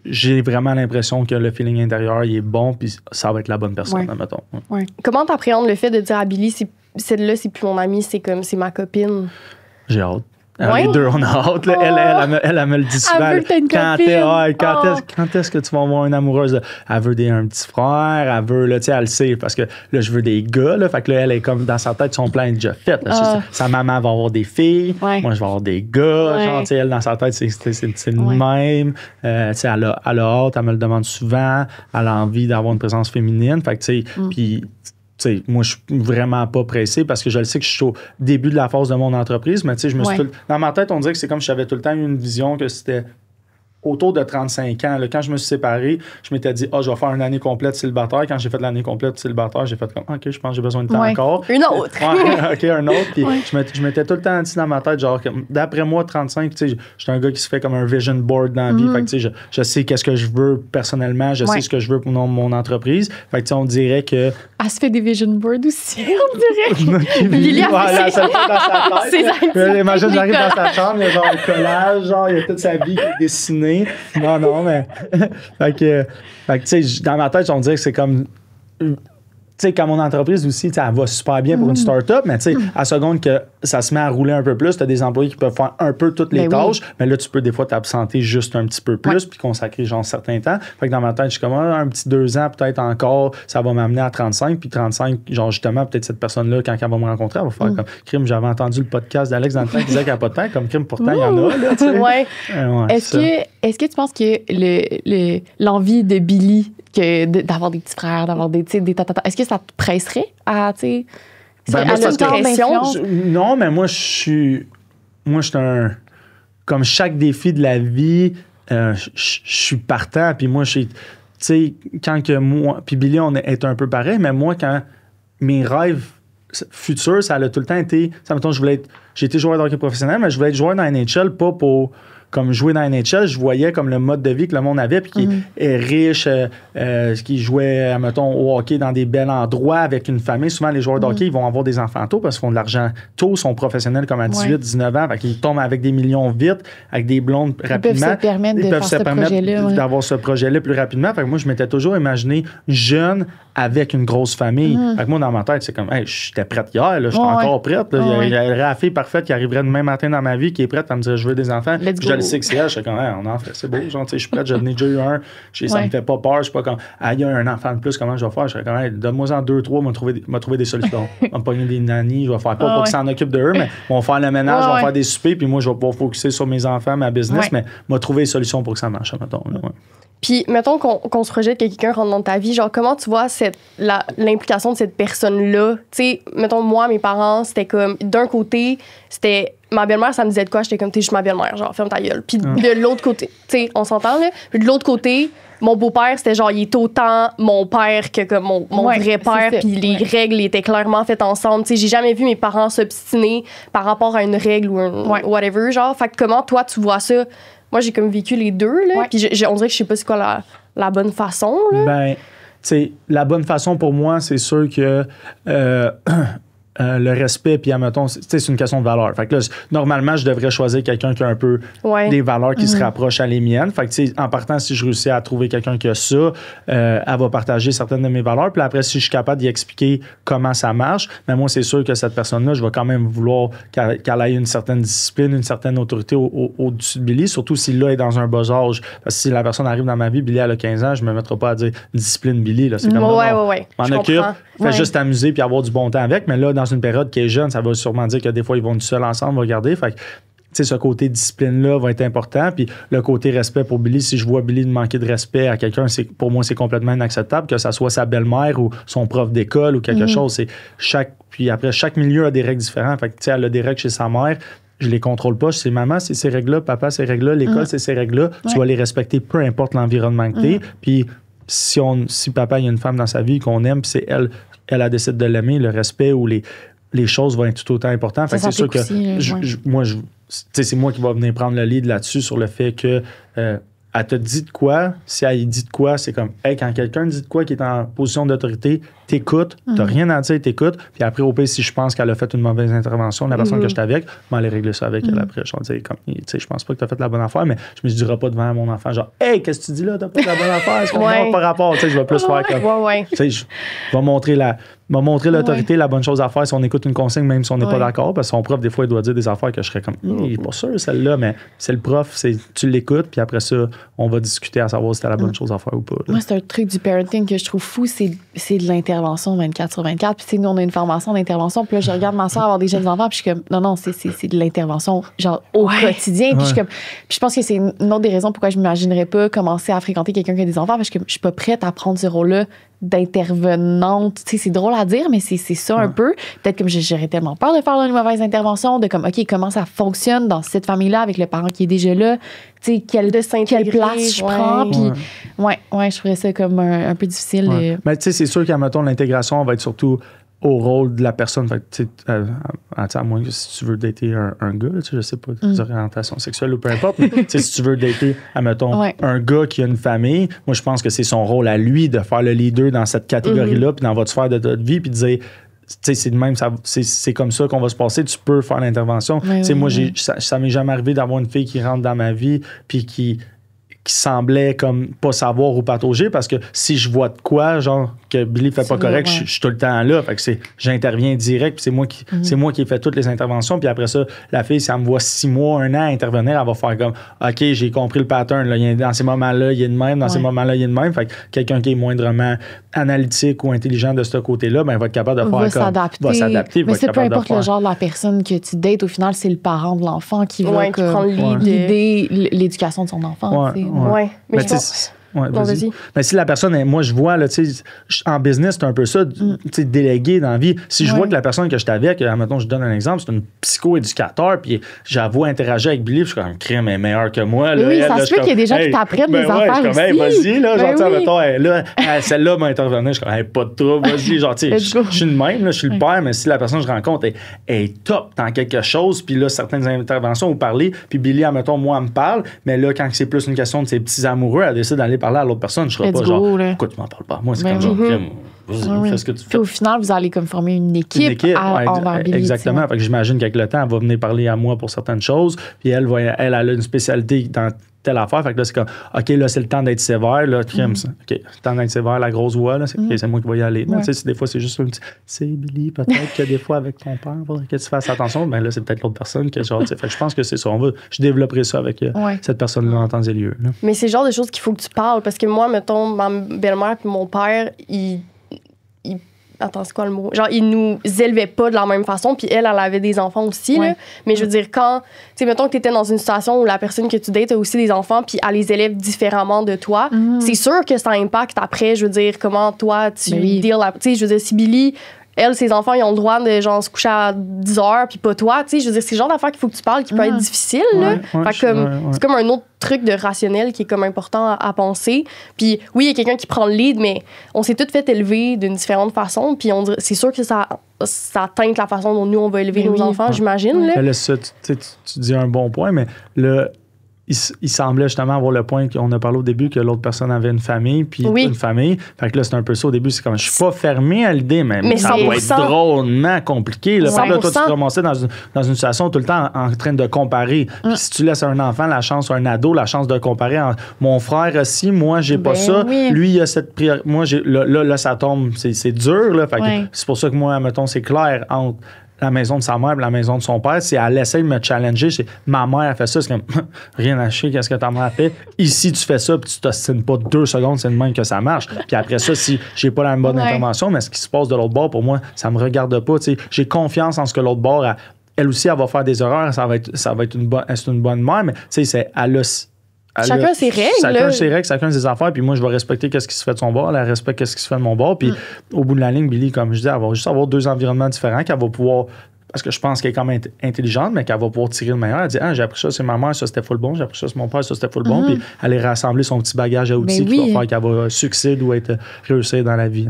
j'ai vraiment l'impression que le feeling intérieur il est bon, puis ça va être la bonne personne, admettons. Ouais. Comment t'appréhendes le fait de dire à Billy, celle-là, c'est plus mon amie, c'est ma copine? J'ai hâte. Les deux, on a hâte. Là. Elle me le dit souvent. Elle veut que t'aies une copine. Quand est-ce que tu vas avoir une amoureuse? Elle veut un petit frère. Elle veut, là, tu sais, elle le sait, parce que là, je veux des gars. Là, fait que là, elle est comme dans sa tête, son plan est déjà fait. Là, sa maman va avoir des filles. Moi, je vais avoir des gars. Genre, tu sais, elle, dans sa tête, c'est le même. Tu sais, elle a hâte. Elle me le demande souvent. Elle a envie d'avoir une présence féminine. Fait que, tu sais, puis... T'sais, moi, je suis vraiment pas pressé parce que je le sais que je suis au début de la phase de mon entreprise, mais je me suis dans ma tête, on dirait que c'est comme si j'avais tout le temps eu une vision que c'était autour de 35 ans. Là, quand je me suis séparé, je m'étais dit, je vais faire une année complète célibataire. Quand j'ai fait l'année complète célibataire, j'ai fait comme, OK, je pense que j'ai besoin de temps encore. Une autre. OK, un autre. Puis je m'étais tout le temps dit dans ma tête, genre, d'après moi, 35, tu sais, je suis un gars qui se fait comme un vision board dans la vie. Fait que, tu sais, je sais qu'est-ce que je veux personnellement, je sais ce que je veux pour mon entreprise. Fait que, tu sais, on dirait que. Elle se fait des vision boards aussi, on dirait. Lily a fait Imagine, j'arrive dans sa chambre, il y a genre un collage, genre, il y a toute sa vie qui est dessinée. Non, mais. fait que tu sais, dans ma tête, on dirait que c'est comme. Tu sais, quand mon entreprise aussi, elle va super bien pour une start-up, mais tu sais, à seconde que ça se met à rouler un peu plus, tu as des employés qui peuvent faire un peu toutes les tâches, mais là, tu peux des fois t'absenter juste un petit peu plus puis consacrer genre certains temps. Fait que dans ma tête, je suis comme un petit 2 ans, peut-être encore, ça va m'amener à 35, puis 35, genre justement, peut-être cette personne-là, quand elle va me rencontrer, elle va faire comme crime, j'avais entendu le podcast d'Alex dans le temps qui disait qu'il n'y a pas de temps, comme crime, pourtant, il y en a, là, tu sais. Est-ce que tu penses que l'envie de Billy d'avoir des petits frères, d'avoir des tatatas, est-ce que ça te presserait à, tu sais, non, mais moi, je suis un... Comme chaque défi de la vie, je suis partant. Puis moi, tu sais, quand que moi... Puis Billy, on est un peu pareil, mais moi, quand mes rêves futurs, ça a tout le temps été... Ça, mettons, j'ai été joueur de hockey professionnel, mais je voulais être joueur dans la NHL, pas pour... Comme jouer dans la NHL, je voyais comme le mode de vie que le monde avait, puis qui est riche, qui jouait, mettons, au hockey dans des bels endroits avec une famille. Souvent, les joueurs de hockey, ils vont avoir des enfants tôt parce qu'ils font de l'argent tôt, sont professionnels comme à 18, 19 ans, fait qu'ils tombent avec des millions vite, avec des blondes rapidement. Ils peuvent se permettre d'avoir ce projet-là plus rapidement. Fait que moi, je m'étais toujours imaginé jeune avec une grosse famille. Fait que moi, dans ma tête, c'est comme, hey, j'étais prête hier, là, je suis encore prête. Là. Il y a la fille parfaite qui arriverait demain matin dans ma vie qui est prête à me dire, je veux des enfants. Je le sais que c'est elle, je suis comme, hey, on en fait, c'est beau, genre, tu sais, je suis prête, j'en ai déjà eu un, ça me fait pas peur, je suis pas comme, il y a un enfant de plus, comment je vais faire? Je suis comme, hey, donne-moi-en 2-3, m'a trouvé des solutions. On va pogner des nannies, je vais faire pas qu'ils s'en occupent de eux, mais on va faire le ménage, on va faire des soupers, puis moi, je vais pouvoir focuser sur mes enfants, ma business, mais m'a trouvé des solutions pour que ça marche, mettons. Là, Puis, mettons qu'on se projette que quelqu'un rentre dans ta vie, genre, comment tu vois l'implication de cette personne-là? Tu sais, mettons, moi, mes parents, c'était comme, d'un côté, c'était ma belle-mère, ça me disait de quoi? J'étais comme, t'es juste ma belle-mère, genre, ferme ta gueule. Puis de l'autre côté, tu sais, on s'entend, là? Puis de l'autre côté, mon beau-père, c'était genre, il est autant mon père que comme mon vrai père, puis les règles étaient clairement faites ensemble. Tu sais, j'ai jamais vu mes parents s'obstiner par rapport à une règle ou un whatever, genre. Fait que comment, toi, tu vois ça? Moi, j'ai comme vécu les deux, là. Puis on dirait que je sais pas c'est quoi la bonne façon, là. Ben, la bonne façon pour moi, c'est sûr que le respect, puis admettons, c'est une question de valeur. Fait que là, normalement, je devrais choisir quelqu'un qui a un peu des valeurs qui se rapprochent à les miennes. Fait que, en partant, si je réussis à trouver quelqu'un qui a ça, elle va partager certaines de mes valeurs. Puis après, si je suis capable d'y expliquer comment ça marche, mais moi, c'est sûr que cette personne-là, je vais quand même vouloir qu'elle ait une certaine discipline, une certaine autorité au-dessus de Billy, surtout si là, elle est dans un bas âge. Parce que si la personne arrive dans ma vie, Billy, elle a 15 ans, je me mettrai pas à dire discipline Billy. Là. C'est comme m'en occupe, fais juste t'amuser puis avoir du bon temps avec. Mais là, dans une période qui est jeune, ça va sûrement dire que des fois, ils vont tout seuls ensemble regarder. Fait que, ce côté discipline-là va être important. Puis le côté respect pour Billy, si je vois Billy manquer de respect à quelqu'un, pour moi, c'est complètement inacceptable, que ça soit sa belle-mère ou son prof d'école ou quelque chose. Puis après, chaque milieu a des règles différentes. Fait que, elle a des règles chez sa mère. Je les contrôle pas. C'est maman, c'est ces règles-là. Papa, ces règles-là. L'école, c'est ces règles-là. Tu vas les respecter, peu importe l'environnement que t'es. Puis si papa, il y a une femme dans sa vie qu'on aime, puis c'est elle décide de l'aimer, le respect ou les choses vont être tout autant importantes. Fait que c'est sûr que c'est moi qui va venir prendre le lead là-dessus sur le fait que elle te dit de quoi, si elle dit de quoi, c'est comme, hey, quand quelqu'un dit de quoi qui est en position d'autorité, t'écoutes, t'as rien à dire, t'écoutes, puis après, au pire, si je pense qu'elle a fait une mauvaise intervention, la personne que j'étais avec, je vais aller régler ça avec elle après. Je vais dire, comme, tu sais, je pense pas que t'as fait la bonne affaire, mais je me dirai pas devant mon enfant, genre, hey, qu'est-ce que tu dis là, t'as pas fait la bonne affaire, est-ce qu'on n'a pas rapport, tu sais, je vais plus faire comme, tu sais, je vais montrer l'autorité, la bonne chose à faire si on écoute une consigne, même si on n'est pas d'accord, parce que son prof, des fois, il doit dire des affaires que je serais comme, il est pas sûr, celle-là, mais c'est le prof, tu l'écoutes, puis après ça, on va discuter à savoir si c'était la bonne chose à faire ou pas. Là. Moi, c'est un truc du parenting que je trouve fou, c'est de l'intervention 24/24. Puis, nous, on a une formation d'intervention, puis là, je regarde ma soeur avoir des jeunes enfants, puis je suis comme, non, c'est de l'intervention, genre, au quotidien. Puis, je pense que c'est une autre des raisons pourquoi je m'imaginerais pas commencer à fréquenter quelqu'un qui a des enfants, parce que je suis pas prête à prendre ce rôle-là d'intervenante. Tu sais, c'est drôle à dire, mais c'est ça un peu. Peut-être comme j'aurais tellement peur de faire une mauvaise intervention, de comme, OK, comment ça fonctionne dans cette famille-là avec le parent qui est déjà là. Tu sais, quelle place je prends. Puis, je ferais ça comme un peu difficile. Mais tu sais, c'est sûr qu'à mettons, l'intégration va être surtout au rôle de la personne. Fait que, à moins que si tu veux dater un gars, je sais pas, des orientations sexuelles ou peu importe, mais si tu veux dater, admettons, un gars qui a une famille, moi, je pense que c'est son rôle à lui de faire le leader dans cette catégorie-là, puis dans votre sphère de votre vie, puis de dire, c'est de même, c'est comme ça qu'on va se passer, tu peux faire l'intervention. Moi, ça m'est jamais arrivé d'avoir une fille qui rentre dans ma vie, puis qui semblait comme pas savoir ou patauger, parce que si je vois de quoi, genre, que Billy fait pas correct, je suis tout le temps là. Fait que j'interviens direct, puis c'est moi qui ai fait toutes les interventions. Puis après ça, la fille, si elle me voit 6 mois, 1 an à intervenir, elle va faire comme, OK, j'ai compris le pattern. Là. Dans ces moments-là, il y a de même. Dans ces moments-là, il y a de même. Fait que quelqu'un qui est moindrement analytique ou intelligent de ce côté-là, ben, va être capable de faire va s'adapter. Mais c'est peu importe le genre de la personne que tu dates, au final, c'est le parent de l'enfant qui va prendre l'idée, l'éducation de son enfant. Mais je pense... vas-y. Mais si la personne, moi, je vois, là, en business, c'est un peu ça, délégué dans la vie. Si je vois que la personne que je suis avec, mettons, je donne un exemple, c'est une psycho-éducateur, puis j'avoue interagir avec Billy, puis je suis comme, crème est meilleur que moi. Là, oui, ça se peut qu'il y ait des gens qui t'apprennent des affaires aussi. Vas-y, là, genre, mettons, celle-là m'a intervenu, je suis comme, pas de trouble, vas-y, genre, tu sais, je suis le même, je suis le père, mais si la personne que je rencontre est top dans quelque chose, puis là, certaines interventions, vous parlez, puis Billy, mettons, moi, elle me parle, mais là, quand c'est plus une question de ses petits amoureux, elle décide d'aller parler à l'autre personne, je serai pas genre, pourquoi tu m'en parles pas? Moi, c'est comme genre, fais ce que tu fais. Au final, vous allez comme former une équipe envers Billy. Exactement. Fait que j'imagine qu'avec le temps, elle va venir parler à moi pour certaines choses, puis elle a une spécialité dans telle affaire. Fait que là, c'est comme, OK, là, c'est le temps d'être sévère. Là, OK, le temps d'être sévère, la grosse voix, là, c'est moi qui vais y aller. Tu sais, des fois, c'est juste un petit, c'est Billy, peut-être que des fois, avec ton père, il faudrait que tu fasses attention. Ben là, c'est peut-être l'autre personne que genre, fait que je pense que c'est ça. Je développerai ça avec cette personne-là en temps et lieu. Là. Mais c'est le genre de choses qu'il faut que tu parles, parce que moi, mettons, ma belle-mère puis mon père, attends, c'est quoi le mot? Genre, ils nous élevaient pas de la même façon, puis elle avait des enfants aussi, là. Mais je veux dire, quand, tu sais, mettons que t'étais dans une situation où la personne que tu dates a aussi des enfants, puis elle les élève différemment de toi, c'est sûr que ça impacte après, je veux dire, comment toi, tu deals, tu sais, je veux dire, si Billy, elle, ses enfants, ils ont le droit de, genre, se coucher à 10 heures, puis pas toi, tu sais, je veux dire, c'est le genre d'affaire qu'il faut que tu parles qui peut être difficile, là. Fait comme, c'est comme un autre truc de rationnel qui est comme important à penser. Puis oui, il y a quelqu'un qui prend le lead, mais on s'est toutes fait élever d'une différente façon, puis c'est sûr que ça teinte la façon dont nous, on va élever nos enfants, j'imagine, là. Là, ça, tu dis un bon point, mais là, il semblait justement avoir le point qu'on a parlé au début que l'autre personne avait une famille, puis une famille. Fait que là, c'est un peu ça au début. C'est comme, je suis pas fermé à l'idée, mais ça doit être drôlement compliqué. Là. Fait que là, toi, tu te ramassais dans une situation tout le temps en train de comparer. Puis si tu laisses à un enfant la chance, ou un ado, la chance de comparer mon frère aussi, moi, j'ai pas ça. Lui, il a cette priorité. Moi, là, ça tombe. C'est dur, là. Fait que c'est pour ça que moi, mettons, c'est clair entre la maison de sa mère et la maison de son père, c'est elle essaie de me challenger. C'est ma mère a fait ça, c'est comme rien à chier, qu'est-ce que ta mère a fait? Ici, tu fais ça, puis tu t'ostines pas 2 secondes, c'est de même que ça marche. Puis après ça, si j'ai pas la bonne intervention, mais ce qui se passe de l'autre bord, pour moi, ça me regarde pas. T'sais. J'ai confiance en ce que l'autre bord, elle aussi, elle va faire des erreurs, ça va être une bonne mère, mais tu sais, elle a. Chacun ses règles. Chacun ses règles, chacun ses affaires. Puis moi, je vais respecter ce qui se fait de son bord. Elle respecte ce qui se fait de mon bord. Puis au bout de la ligne, Billy, comme je dis, elle va juste avoir 2 environnements différents qu'elle va pouvoir... Parce que je pense qu'elle est quand même intelligente, mais qu'elle va pouvoir tirer le meilleur. Elle dit, j'ai appris ça, c'est ma mère, ça c'était full bon. J'ai appris ça, c'est mon père, ça c'était full bon. Puis elle a rassemblé son petit bagage à outils qui va faire qu'elle va succéder ou réussir dans la vie.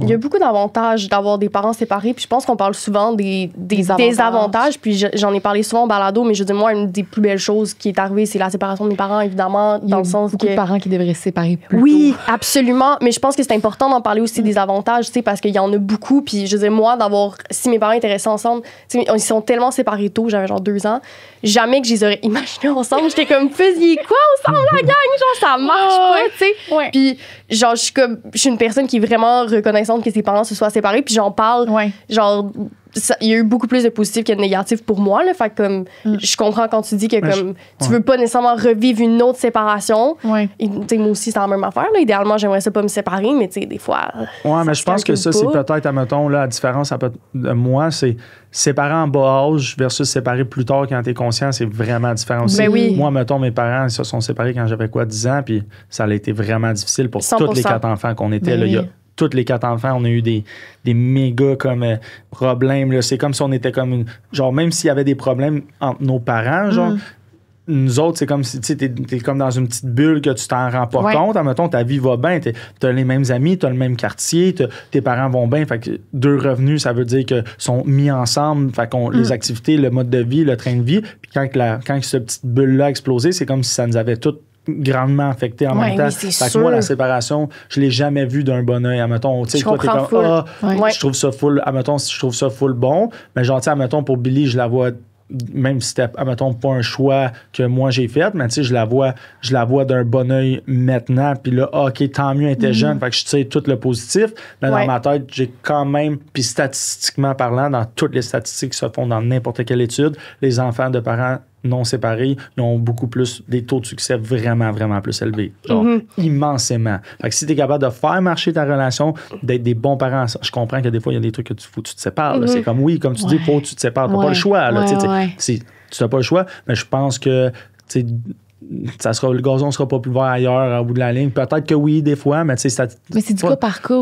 Il y a beaucoup d'avantages d'avoir des parents séparés. Puis je pense qu'on parle souvent des désavantages. Puis j'en ai parlé souvent en balado, mais je veux dire, moi, une des plus belles choses qui est arrivée, c'est la séparation de mes parents, évidemment, dans le sens beaucoup de parents qui devraient se séparer plus tôt. Absolument. Mais je pense que c'est important d'en parler aussi des avantages, tu sais, parce qu'il y en a beaucoup. Puis je veux dire, moi, si mes parents étaient restés ensemble, ils sont tellement séparés tôt, j'avais genre 2 ans. Jamais que je les aurais imaginés ensemble. J'étais comme, faisiez quoi ensemble, la gang? Genre, ça marche pas, tu sais. Puis, genre, je suis une personne qui est vraiment reconnaissante que ses parents se soient séparés. Puis, j'en parle, genre, il y a eu beaucoup plus de positifs que de négatifs pour moi. Là, fait que, comme, je comprends quand tu dis que comme, tu veux pas nécessairement revivre une autre séparation. Et, moi aussi, c'est la même affaire. Là. Idéalement, j'aimerais ça pas me séparer, mais des fois. Oui, mais je pense que ça, c'est peut-être, admettons, la différence de moi, c'est séparer en bas âge versus séparer plus tard quand t'es conscient, c'est vraiment différent aussi. Moi, mettons, mes parents, ils se sont séparés quand j'avais 10 ans, puis ça a été vraiment difficile pour 100%. Tous les 4 enfants qu'on était. Là, il y a tous les 4 enfants, on a eu des méga comme problèmes. Là. C'est comme si on était comme genre, même s'il y avait des problèmes entre nos parents, genre, nous autres, c'est comme si t'es comme dans une petite bulle que tu t'en rends pas compte. Admettons, ta vie va bien, t'as les mêmes amis, t'as le même quartier, tes parents vont bien. Fait que 2 revenus, ça veut dire qu'ils sont mis ensemble. Fait qu'on les activités, le mode de vie, le train de vie. Puis quand cette petite bulle-là a explosé, c'est comme si ça nous avait toutes grandement affecté en même temps. Fait que moi, la séparation, je l'ai jamais vue d'un bon oeil. Admettons, tu sais, toi, t'es comme, je trouve ça full, admettons, je trouve ça full bon. Mais genre, tu sais, admettons, pour Billy, je la vois, même si c'était, admettons, pas un choix que moi j'ai fait, mais tu sais, je la vois d'un bon oeil maintenant. Puis là, OK, tant mieux, elle était jeune. Fait que je tire tout le positif. Mais dans ma tête, j'ai quand même, puis statistiquement parlant, dans toutes les statistiques qui se font dans n'importe quelle étude, les enfants de parents non séparés, ils ont beaucoup plus, des taux de succès vraiment, vraiment plus élevés. Genre, immensément. Fait que si t'es capable de faire marcher ta relation, d'être des bons parents, je comprends que des fois, il y a des trucs que faut que tu te sépares. Là. C'est comme, comme tu dis, faut que tu te sépares. T'as pas le choix. Là, tu n'as pas le choix, mais je pense que, le gazon sera pas plus vert ailleurs au bout de la ligne. Peut-être que oui, des fois, mais tu sais, mais c'est du cas par cas.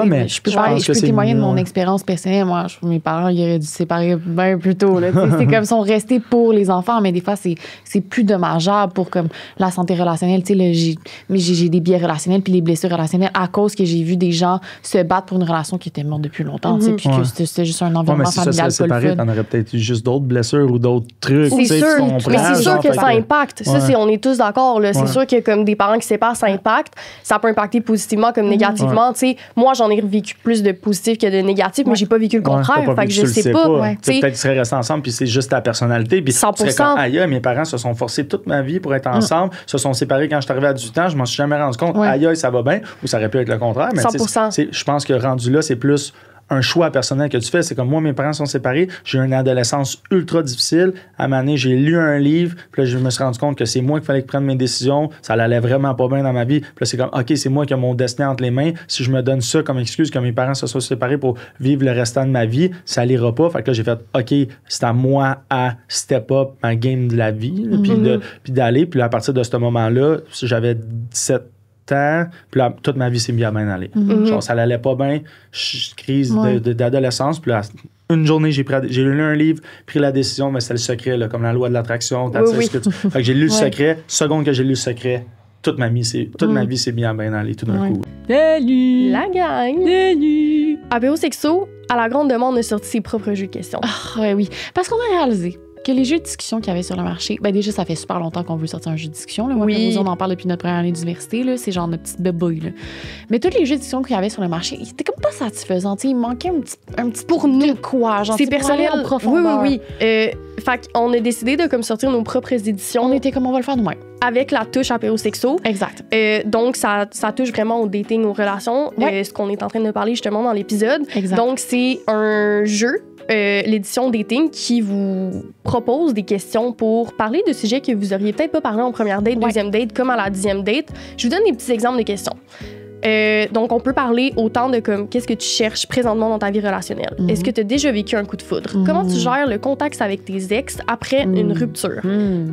Mais je peux témoigner de mon expérience personnelle. Moi, mes parents, ils auraient dû se séparer bien plus tôt. C'est comme ils sont restés pour les enfants, mais des fois, c'est plus dommageable pour comme la santé relationnelle. J'ai des biais relationnels puis les blessures relationnelles à cause que j'ai vu des gens se battre pour une relation qui était morte depuis longtemps. Puis que c'était juste un environnement familial. Si ça s'est séparé, t'en aurais peut-être eu juste d'autres blessures ou d'autres trucs. C'est sûr, mais c'est sûr que ça impacte. On est tous d'accord. C'est sûr que comme des parents qui se séparent, ça impacte. Ça peut impacter positivement comme négativement. Moi, j'en ai vécu plus de positif que de négatif, mais j'ai pas vécu le contraire. Fait que je sais pas. Peut-être qu'ils seraient restés ensemble, puis c'est juste ta personnalité. Puis 100%. Aïe, mes parents se sont forcés toute ma vie pour être ensemble, se sont séparés quand je suis arrivé à 18 ans, je m'en suis jamais rendu compte. Aïe, ça va bien, ou ça aurait pu être le contraire. Mais 100%. Je pense que rendu là, c'est plus un choix personnel que tu fais. C'est comme moi, mes parents sont séparés. J'ai eu une adolescence ultra difficile. À un moment donné, j'ai lu un livre. Puis là, je me suis rendu compte que c'est moi qu'il fallait que prenne mes décisions. Ça allait vraiment pas bien dans ma vie. Puis là, c'est comme, OK, c'est moi qui ai mon destin entre les mains. Si je me donne ça comme excuse que mes parents se soient séparés pour vivre le restant de ma vie, ça n'ira pas. Fait que là, j'ai fait, OK, c'est à moi à step up ma game de la vie. Là, puis d'aller. Puis là, à partir de ce moment-là, j'avais 17 ans, puis là, toute ma vie s'est bien aller. Genre, ça n'allait pas bien, crise d'adolescence, puis là, une journée, j'ai lu un livre, pris la décision, mais c'était le secret, là, comme la loi de l'attraction. Fait que j'ai lu le secret, seconde que j'ai lu le secret, toute ma vie s'est bien aller tout d'un coup. Salut! La gang! Salut! Apéro Sexo, à la grande demande, a sorti ses propres jeux de questions. Oui, parce qu'on a réalisé que les jeux de discussion qu'il y avait sur le marché, ben déjà, ça fait super longtemps qu'on veut sortir un jeu de discussion. Là. Moi, Oui. on en parle depuis notre première année d'université. Là. C'est genre notre petite bébouille. Là. Mais tous les jeux de discussion qu'il y avait sur le marché, ils étaient comme pas satisfaisants. T'sais, il manquait un petit Pour nous. quoi. Genre, C'est pour aller personnel. en profondeur. Oui. Fait qu'on a décidé de comme sortir nos propres éditions On était comme on va le faire nous-mêmes. avec la touche apéro-sexo. Exact. Donc, ça touche vraiment au dating, aux relations, Ouais. ce qu'on est en train de parler justement dans l'épisode. Exact. Donc, c'est un jeu, l'édition dating, qui vous propose des questions pour parler de sujets que vous auriez peut-être pas parlé en première date, deuxième date, comme à la 10e date. Je vous donne des petits exemples de questions. Donc, on peut parler autant de comme qu'est-ce que tu cherches présentement dans ta vie relationnelle. Mhm. Est-ce que tu as déjà vécu un coup de foudre? Comment tu gères le contact avec tes ex après une rupture?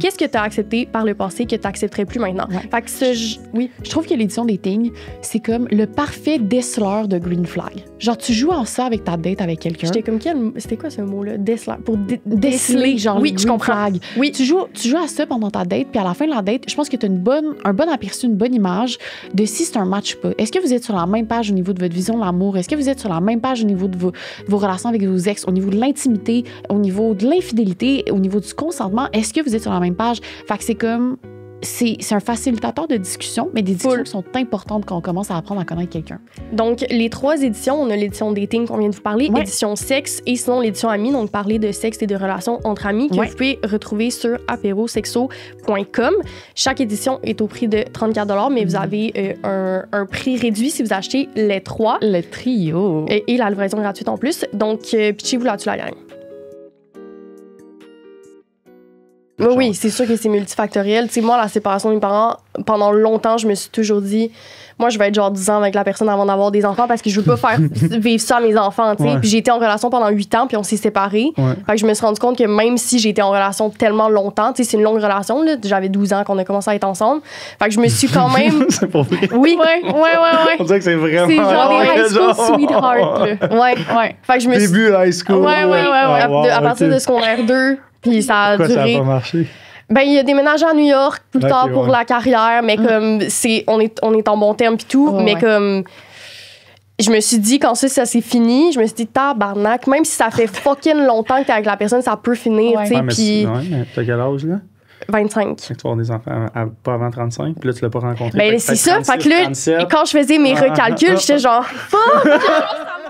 Qu'est-ce que tu as accepté par le passé que tu n'accepterais plus maintenant? Ouais. Fait que oui. Je trouve que l'édition dating, c'est comme le parfait déceleur de green flag. Genre, tu joues en ça avec ta date avec quelqu'un. J'étais comme c'était quoi ce mot-là? Déceler. Pour Déceler, genre, oui, les je green comprends. flags. Oui. Tu joues à ça pendant ta date, puis à la fin de la date, je pense que tu as un bon aperçu, une bonne image de si c'est un match ou pas. Est-ce que vous êtes sur la même page au niveau de votre vision de l'amour? Est-ce que vous êtes sur la même page au niveau de vos relations avec vos ex, au niveau de l'intimité, au niveau de l'infidélité, au niveau du consentement? Est-ce que vous êtes sur la même page? Fait que c'est comme... C'est un facilitateur de discussion, mais des discussions qui sont importantes quand on commence à apprendre à connaître quelqu'un. Donc, les 3 éditions, on a l'édition dating qu'on vient de vous parler, Ouais. édition sexe et sinon l'édition amis, donc parler de sexe et de relations entre amis, que Ouais. vous pouvez retrouver sur apérosexo.com. Chaque édition est au prix de 34 $, mais vous avez un prix réduit si vous achetez les 3 Le trio. et la livraison gratuite en plus. Donc, pitchez-vous là-dessus la gang. Oui, c'est sûr que c'est multifactoriel. Tu sais, moi, la séparation de mes parents, pendant longtemps, je me suis toujours dit, moi, je vais être genre 10 ans avec la personne avant d'avoir des enfants parce que je veux pas faire vivre ça à mes enfants, tu sais. Ouais. Puis j'ai été en relation pendant 8 ans, puis on s'est séparés. Ouais. Fait que je me suis rendu compte que même si j'ai été en relation tellement longtemps, tu sais, c'est une longue relation, là. J'avais 12 ans qu'on a commencé à être ensemble. Fait que je me suis quand même... C'est pour vrai. Oui, Ouais. On dirait que c'est vraiment. C'est genre des high school genre- sweetheart, là. ouais. Fait que je me suis... Début high school. Ouais. Ah, wow, à partir ok. de secondaire 2, puis ça a Pourquoi ça duré... n'a pas marché? Ben, il a déménagé à New York plus Ok, tard pour ouais. la carrière, mais comme on est en bon terme puis tout, Ouais, mais ouais. comme je me suis dit quand ça s'est fini, je me suis dit tabarnak, même si ça fait fucking longtemps que t'es avec la personne, ça peut finir, Ouais. tu sais, Ouais, mais puis mais t'as quel âge, là? 25. Fait que tu vas avoir des enfants pas avant 35, puis là, tu l'as pas rencontré. Ben, Fait que c'est peut-être ça, fait que là, 37. quand je faisais mes recalculs, j'étais genre fuck, ça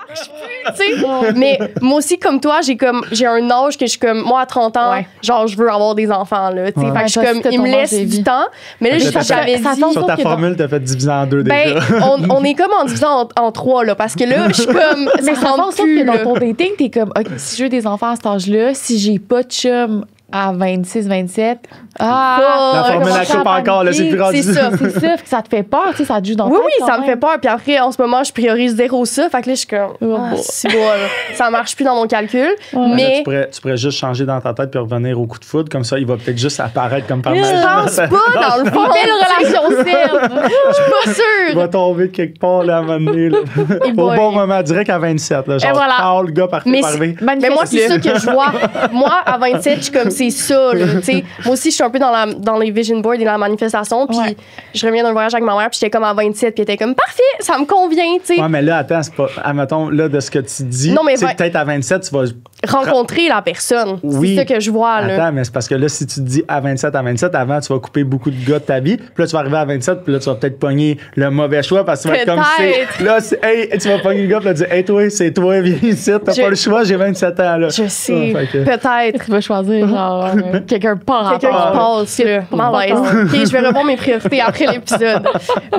marche plus, tu sais. Mais moi aussi, comme toi, j'ai un âge que je suis comme, moi, à 30 ans, Ouais. genre, je veux avoir des enfants, là, tu sais. Ouais. Fait que je suis Ouais, comme, toi, il me ton âge laisse de vie. du temps. Mais là, Fait que j'avais ça dit. tombe Sur ta que dans- formule, t'as fait diviser en 2 Ben, déjà. on est comme en divisant en 3, là, parce que là, je suis comme, Mais ça fait en rentre sorte plus, que dans là. ton dating, t'es comme, OK, si je veux des enfants à cet âge-là, si j'ai pas de chum à 26, 27, La formule commence à coupe à encore, là, c'est plus rendu. C'est ça. C'est ça, ça te fait peur, tu sais, ça te joue dans Oui, ta oui, tête ça quand me fait même. peur. Puis après, en ce moment, je priorise zéro ça. Fait que là, je suis comme, Oh, ah, bon. c'est bon, là. Ça marche plus dans mon calcul. Ouais. Là, Mais tu pourrais juste changer dans ta tête puis revenir au coup de foudre. Comme ça, il va peut-être juste apparaître comme pas je mal. pense pas, dans le fond. Belle relation saine. Je suis pas Il sûre. va tomber de quelque part là, à un moment donné. Là. Au boy. bon moment, direct à 27. Là, genre, voilà. Paul, le gars parfait Mais pour arriver. Mais moi, c'est ça que je vois. Moi, à 27, je suis comme, c'est ça, là. Tu sais, moi aussi, je suis un peu dans les vision boards et la manifestation. Puis Ouais. je reviens d'un voyage avec ma mère, puis j'étais comme à 27, puis elle était comme, parfait, ça me convient, tu sais. Ouais, mais là, attends, c'est pas. Admettons, là, de ce que tu dis, Non, mais tu sais, vingt- peut-être à 27, tu vas. Rencontrer la personne. Oui. C'est ça que je vois, là. Attends, mais c'est parce que là, si tu te dis à 27, avant, tu vas couper beaucoup de gars de ta vie. Puis là, tu vas arriver à 27, puis là, tu vas peut-être pogner le mauvais choix parce que tu vas être comme Peut-être. Là, hey, tu vas pogner le gars, puis là, tu dis, hey, toi, c'est toi, viens ici, t'as Je- pas le choix, j'ai 27 ans, là. Je sais. Ouais, fait que- Peut-être. Tu vas choisir, genre, quelqu'un pas Quelqu'un rapport. qui passe, là. Pas Malaise. rapport. OK, je vais revoir mes priorités après l'épisode.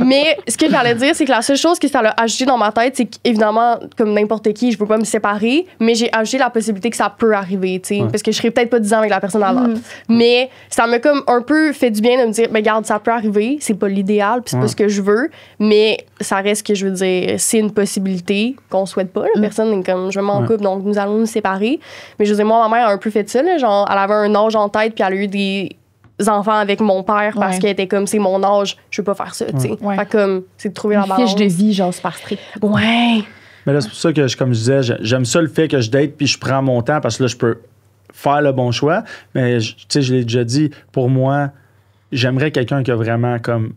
Mais ce que j'allais dire, c'est que la seule chose que ça a ajouté dans ma tête, c'est qu'évidemment, comme n'importe qui, je veux pas me séparer, mais j'ai ajouté la possibilité que ça peut arriver, tu sais, Ouais. parce que je serais peut-être pas 10 ans avec la personne avant. Mais ça m'a comme un peu fait du bien de me dire, ben regarde, ça peut arriver, c'est pas l'idéal, puis c'est Ouais. pas ce que je veux, mais ça reste que je veux dire, c'est une possibilité qu'on souhaite pas. La personne est comme, je m'en Ouais. couple, donc nous allons nous séparer. Mais je veux dire, moi, ma mère a un peu fait ça, là, genre, elle avait un âge en tête, puis elle a eu des enfants avec mon père parce Ouais. qu'elle était comme, c'est mon âge, je veux pas faire ça, tu sais. Ouais. Fait comme, c'est de trouver la Une balance. fiche de vie, genre, super strict. Ouais. Mais là, c'est pour ça que, comme je disais, j'aime ça le fait que je date puis je prends mon temps parce que là, je peux faire le bon choix. Mais, tu sais, je l'ai déjà dit, pour moi, j'aimerais quelqu'un qui a vraiment comme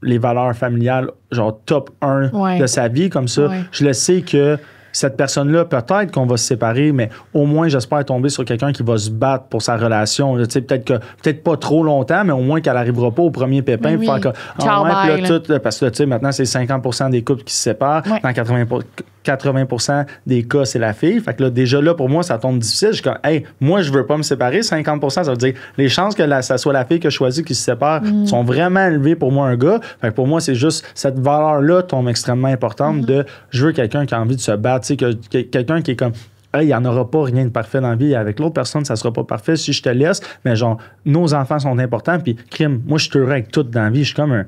les valeurs familiales, genre top 1 Ouais. de sa vie. Comme ça, Ouais. je le sais que cette personne-là, peut-être qu'on va se séparer, mais au moins, j'espère tomber sur quelqu'un qui va se battre pour sa relation. Tu sais, peut-être pas trop longtemps, mais au moins qu'elle n'arrivera pas au premier pépin. Oui. Faire que, Ciao, bye, parce que tu sais, maintenant, c'est 50% des couples qui se séparent. Ouais. Dans 80% des cas, c'est la fille. Fait que là, déjà là, pour moi, ça tombe difficile. Je suis comme, hey, moi, je veux pas me séparer. 50%, ça veut dire les chances que ça soit la fille que je choisis qui se sépare sont vraiment élevées pour moi, un gars. Fait que pour moi, c'est juste cette valeur-là tombe extrêmement importante de je veux quelqu'un qui a envie de se battre. Tu sais, quelqu'un qui est comme, hey, il n'y en aura pas rien de parfait dans la vie. Avec l'autre personne, ça sera pas parfait si je te laisse. Mais genre, nos enfants sont importants. Puis, crime, moi, je suis heureux avec tout dans la vie. Je suis comme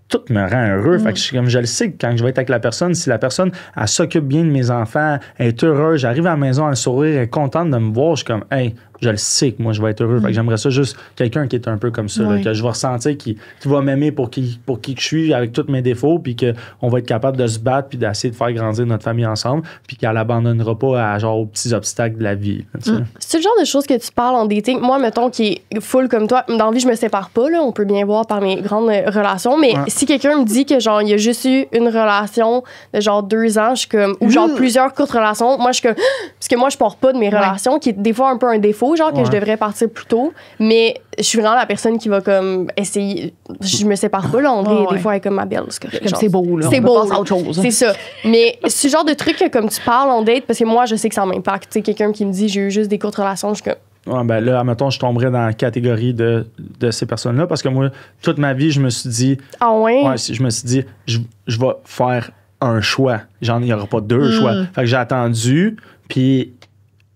tout me rend heureux. Fait que je le sais que quand je vais être avec la personne, si la personne, elle s'occupe bien de mes enfants, elle est heureuse, j'arrive à la maison, elle sourire, elle est contente de me voir, je suis comme, hey, je le sais que moi, je vais être heureux. Fait que j'aimerais ça juste quelqu'un qui est un peu comme ça, là, que je vais ressentir qui va m'aimer pour qui je suis avec tous mes défauts, puis qu'on va être capable de se battre, puis d'essayer de faire grandir notre famille ensemble, puis qu'elle abandonnera pas à, genre, aux petits obstacles de la vie. Là, C'est le genre de choses que tu parles en dating. Moi, mettons, qui est full comme toi, dans la vie, je me sépare pas, là, on peut bien voir par mes grandes relations, mais si quelqu'un me dit que, genre, il y a juste eu une relation de, genre, 2 ans, je suis comme, ou genre, plusieurs courtes relations, moi, je suis comme, parce que moi, je pars pas de mes relations, qui est des fois un peu un défaut, genre, que je devrais partir plus tôt, mais je suis vraiment la personne qui va, comme, essayer, je me sépare pas, là, André, des fois, elle est comme ma belle, c'est beau, là. C'est beau, on passe à autre chose. c'est ça. Mais ce genre de truc que, comme tu parles en date, parce que moi, je sais que ça m'impacte, tu sais, quelqu'un qui me dit, j'ai eu juste des courtes relations, je suis comme, ouais, ben là, admettons, je tomberais dans la catégorie de ces personnes-là parce que moi, toute ma vie, je me suis dit. Ah ouais? Ouais, je me suis dit, je vais faire un choix. Il n'y aura pas 2 choix. Fait que j'ai attendu, puis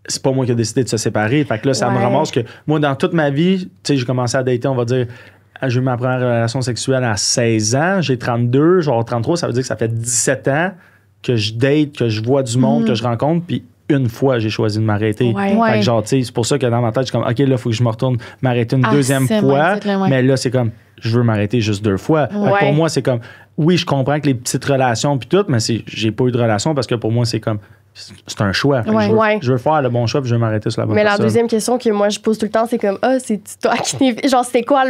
c'est pas moi qui ai décidé de se séparer. Fait que là, ça me ramasse que moi, dans toute ma vie, tu sais, j'ai commencé à dater, on va dire. J'ai eu ma première relation sexuelle à 16 ans. J'ai 32, genre 33, ça veut dire que ça fait 17 ans que je date, que je vois du monde, que je rencontre, puis une fois, j'ai choisi de m'arrêter. Fait que genre, tu sais, c'est pour ça que dans ma tête, je suis comme, OK, là, il faut que je me retourne m'arrêter une deuxième fois. Mais là, c'est comme, je veux m'arrêter juste 2 fois. Fait que pour moi, c'est comme, oui, je comprends que les petites relations puis tout, mais j'ai pas eu de relation parce que pour moi, c'est comme, c'est un choix. Je veux faire le bon choix puis je veux m'arrêter sur la bonne personne. Mais la deuxième question que moi je pose tout le temps, c'est comme, c'est toi qui t'es. Genre, c'était quoi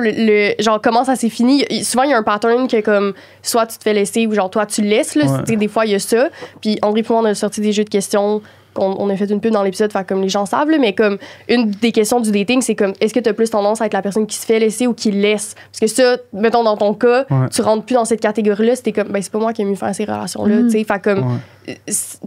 genre, comment ça s'est fini? Souvent, il y a un pattern que, comme, soit tu te fais laisser ou genre, toi, tu laisses, là. Des fois, il y a ça. Puis André et moi, on a sorti des jeux de questions. On a fait une pub dans l'épisode, fait comme les gens savent, là, mais comme une des questions du dating, c'est comme, est-ce que tu as plus tendance à être la personne qui se fait laisser ou qui laisse? Parce que ça, mettons dans ton cas, tu rentres plus dans cette catégorie-là, c'était comme, ben c'est pas moi qui ai mieux faire ces relations-là, tu sais, fait comme,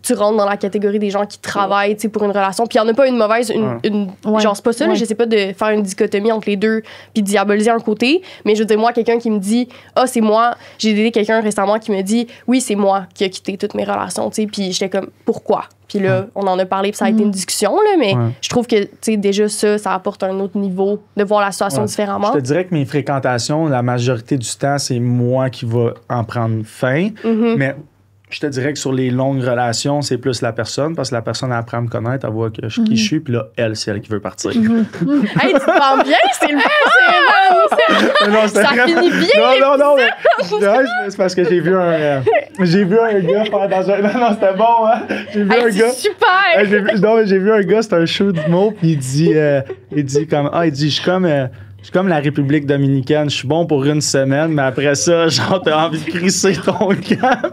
tu rentres dans la catégorie des gens qui travaillent, tu sais, pour une relation, puis il y en a pas une mauvaise, genre c'est pas ça, là, je sais pas de faire une dichotomie entre les deux, puis diaboliser un côté, mais je veux dire, moi, quelqu'un qui me dit, c'est moi, j'ai aidé quelqu'un récemment qui me dit, oui, c'est moi qui a quitté toutes mes relations, tu sais, puis j'étais comme, pourquoi? Puis là, on en a parlé, puis ça a été une discussion, là, mais je trouve que, tu sais, déjà ça apporte un autre niveau de voir la situation différemment. Je te dirais que mes fréquentations, la majorité du temps, c'est moi qui va en prendre fin, mais je te dirais que sur les longues relations, c'est plus la personne, parce que la personne apprend à me connaître, elle voit qui je suis, puis là, c'est elle qui veut partir. Hey, tu te parles bien, c'est le fun, non, ça finit bien. Non, c'est parce que j'ai vu un gars faire dans un. Non, c'était bon, hein? J'ai vu un gars. Super! J'ai vu un gars, c'était un show d'humour, puis il dit comme, je suis comme. Je suis comme la République dominicaine, je suis bon pour une semaine, mais après ça, genre, t'as envie de crisser ton camp.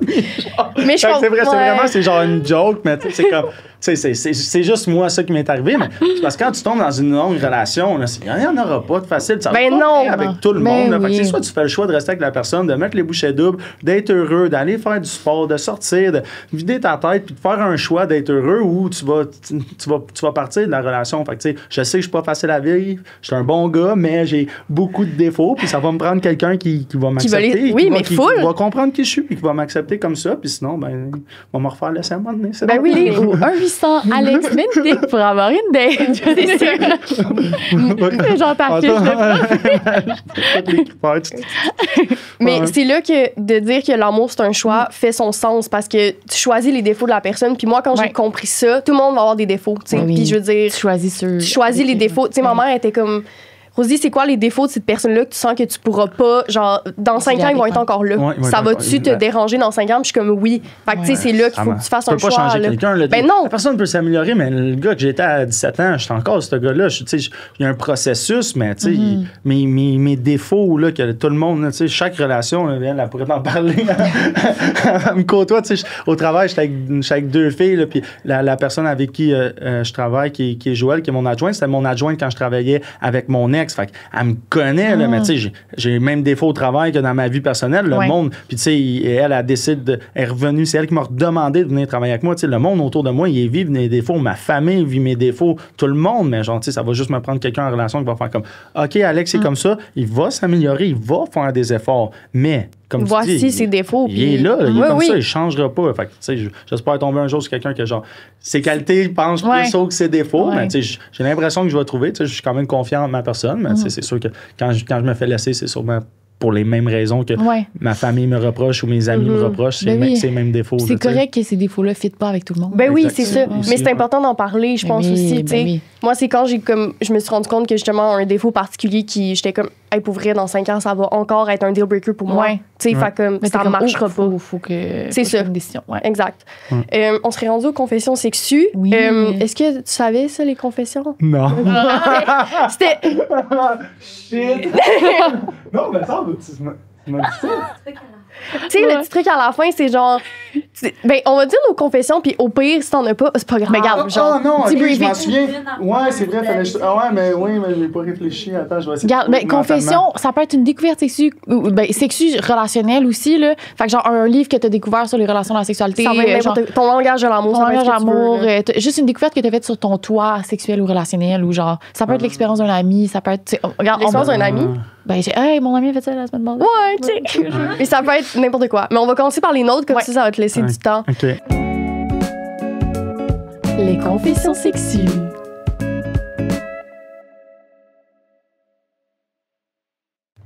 Mais je comprends. C'est vrai, c'est genre une joke, mais tu sais, c'est comme. C'est juste moi, ça qui m'est arrivé, mais c'est parce que quand tu tombes dans une longue relation, il n'y en aura pas de facile. Ça ben non! Avec tout le monde. Là. Fait que soit tu fais le choix de rester avec la personne, de mettre les bouchées doubles, d'être heureux, d'aller faire du sport, de sortir, de vider ta tête, puis de faire un choix d'être heureux, ou tu vas partir de la relation. Fait que, je sais que je suis pas facile à vivre, je suis un bon gars, mais j'ai beaucoup de défauts, puis ça va me prendre quelqu'un qui va m'accepter. Qui va comprendre qui je suis, puis qui va m'accepter comme ça, puis sinon, ben, on va me refaire laisser à un moment donné. Ben oui, ou 1-800 Alex Benedict pour avoir une date. C'est sûr. Genre ta fiche de Mais c'est là que de dire que l'amour, c'est un choix, fait son sens, parce que tu choisis les défauts de la personne, puis moi, quand j'ai compris ça, tout le monde va avoir des défauts, tu sais, puis je veux dire... Tu choisis les défauts. Tu sais, ma mère était comme... Rosie, c'est quoi les défauts de cette personne-là que tu sens que tu pourras pas, genre, dans 5 ans, ils vont être encore là. Ouais, Ça va-tu te déranger dans 5 ans? Puis je suis comme, oui. Fait que, tu sais, c'est là qu'il faut que tu fasses un choix. Tu peux pas changer quelqu'un. Là. Ben non. La personne peut s'améliorer, mais le gars que j'étais à 17 ans, je suis encore ce gars-là. Il y a un processus, mais tu sais, mes défauts, là, que tout le monde, tu sais, chaque relation, elle pourrait t'en parler. Elle me côtoie, tu sais, au travail, j'étais avec 2 filles, là, puis la personne avec qui je travaille, qui est Joël, qui est mon adjointe, c'était mon adjointe quand je travaillais avec mon ex. Fait qu'elle me connaît, là, mais tu sais, j'ai les mêmes défauts au travail que dans ma vie personnelle. Le monde, puis tu sais, elle décide, elle est revenue, c'est elle qui m'a demandé de venir travailler avec moi. Tu sais, le monde autour de moi, il vit mes défauts, ma famille vit mes défauts, tout le monde, mais genre, tu sais, ça va juste me prendre quelqu'un en relation qui va faire comme, OK, Alex, c'est comme ça, il va s'améliorer, il va faire des efforts, mais comme voici tu dis, ses défauts. Il est là, il est comme oui. ça, il changera pas. Fait que, tu sais, j'espère tomber un jour sur quelqu'un que, genre, ses qualités pensent plus haut que ses défauts. Mais, tu sais, j'ai l'impression que je vais trouver. Tu sais, je suis quand même confiant en ma personne, mais c'est sûr que quand je me fais laisser, c'est sûrement pour les mêmes raisons que ma famille me reproche ou mes amis me reprochent. C'est les mêmes défauts. C'est correct que ces défauts-là ne fitent pas avec tout le monde. Ben oui, c'est ça. Mais c'est important d'en parler, je pense aussi. Moi, c'est quand je me suis rendu compte que justement, un défaut particulier j'étais comme, hey, pour vrai, dans 5 ans, ça va encore être un deal breaker pour moi. Tu sais, fait comme, ça ne marchera pas. Faut que. C'est ça. Une décision. Exact. On serait rendu aux confessions sexues. Oui. Est-ce que tu savais ça, les confessions? Non. C'était. Shit. Non, mais ça, tu m'as dit ça. Tu sais, le petit truc à la fin, c'est genre. Ben, on va dire nos confessions, puis au pire, si t'en as pas, c'est pas grave. Mais regarde, genre. Oh non, okay, je m'en souviens. Ouais, c'est vrai, fallait. Ah ouais, mais j'ai pas réfléchi. Attends, je vais essayer. Regarde, ben, confession, ça peut être une découverte sexue, relationnelle aussi, là. Fait que genre, un livre que t'as découvert sur les relations de la sexualité. Ça va être ton langage de l'amour. Ton langage de l'amour. Juste une découverte que t'as faite sur ton toit sexuel ou relationnel, ou genre, ça peut être l'expérience d'un ami, ça peut être. Regarde, l'expérience d'un ami. Ben, hey, mon ami a fait ça la semaine passée. Ouais, tu sais. Et ça peut être n'importe quoi. Mais on va commencer par les nôtres, comme ça va te laisser du temps. OK. Les confessions sexuelles.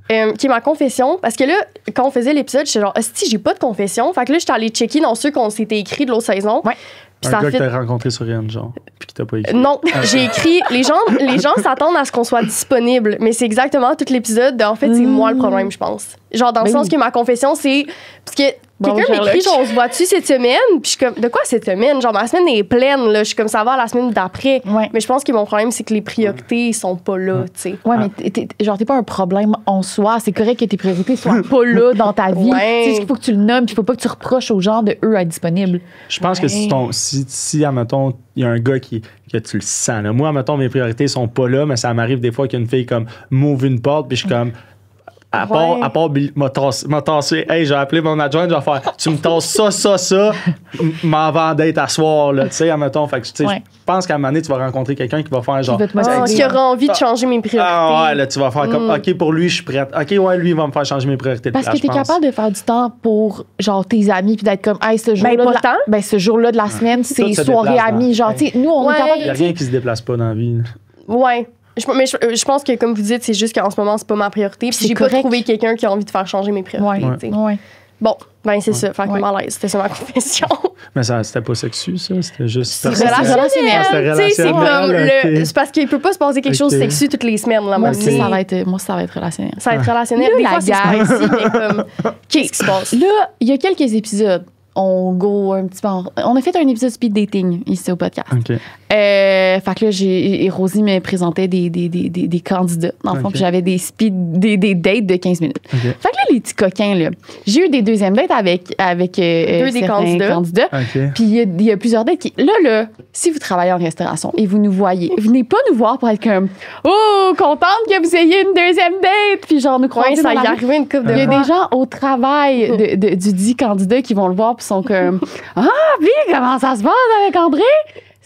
Qui est ma confession. Parce que là, quand on faisait l'épisode, j'étais genre, hostie, j'ai pas de confession. Fait que là, j'étais allée checker dans ceux qu'on s'était écrits de l'autre saison. Ouais. Puis un gars que t'as rencontré sur Yann, genre, puis qui t'a pas écrit. Non, j'ai écrit. Les gens s'attendent à ce qu'on soit disponible, mais c'est exactement tout l'épisode. En fait, c'est moi le problème, je pense. Genre, dans le sens que ma confession, c'est. Parce que quelqu'un m'écrit, genre, on se voit-tu cette semaine? Puis je suis comme, de quoi cette semaine? Genre, ma semaine est pleine, là. Je suis comme, ça va la semaine d'après. Ouais. Mais je pense que mon problème, c'est que les priorités, ils sont pas là, tu sais. Ouais, mais t'es pas un problème en soi. C'est correct que tes priorités soient pas là dans ta vie. Ouais. Tu sais, il faut que tu le nommes, puis il faut pas que tu reproches aux gens de eux à être disponibles. Je pense que si admettons, il y a un gas que tu le sens, là. Moi, admettons, mes priorités sont pas là, mais ça m'arrive des fois qu'une fille, comme, m'ouvre une porte, puis je suis comme. À part m'a tassé, hey, j'ai appelé mon adjoint, je vais faire, tu me tasses ça, m'en vends d'être à soir, là, tu sais, admettons. Fait que, tu sais, je pense qu'à un moment donné, tu vas rencontrer quelqu'un qui va faire genre. Qui aura envie de changer mes priorités. Ah ouais, là, tu vas faire comme, OK, pour lui, je suis prête. OK, ouais, lui, il va me faire changer mes priorités. Parce que t'es capable de faire du temps pour, genre, tes amis, puis d'être comme, hey, ce jour-là de la semaine, c'est soirée amis. Genre, tu sais, nous, on est capable. Il n'y a rien qui se déplace pas dans la vie. Ouais. Mais je pense que, comme vous dites, c'est juste qu'en ce moment, c'est pas ma priorité. Puis j'ai pas trouvé quelqu'un qui a envie de faire changer mes priorités. Ouais. Bon, ben c'est ça. Fait que malaise, c'était ça ma confession. Mais ça, c'était pas sexu, ça. C'était juste. C'est relationnel. C'est comme c'est parce qu'il peut pas se passer quelque chose de sexu toutes les semaines. Là, moi, ça va être relationnel. Ça va être relationnel. Des fois, c'est spicy, mais comme. Qu'est-ce qui se passe? Là, il y a quelques épisodes. On a fait un épisode speed dating ici au podcast. OK. Fait que là, Rosie me présentait des candidats, dans le fond, puis j'avais des dates de 15 minutes. Okay. Fait que là, les petits coquins, là, j'ai eu des deuxièmes dates avec deux des candidats. Okay. Puis il y a plusieurs dates qui... Là, si vous travaillez en restauration et vous nous voyez, venez pas nous voir pour être comme « Oh, contente que vous ayez une deuxième date! » Puis genre, nous croiser ça y est arrivé une couple de fois. Il y a des gens au travail du dit candidat qui vont le voir puis sont comme « Ah, puis comment ça se passe avec André? »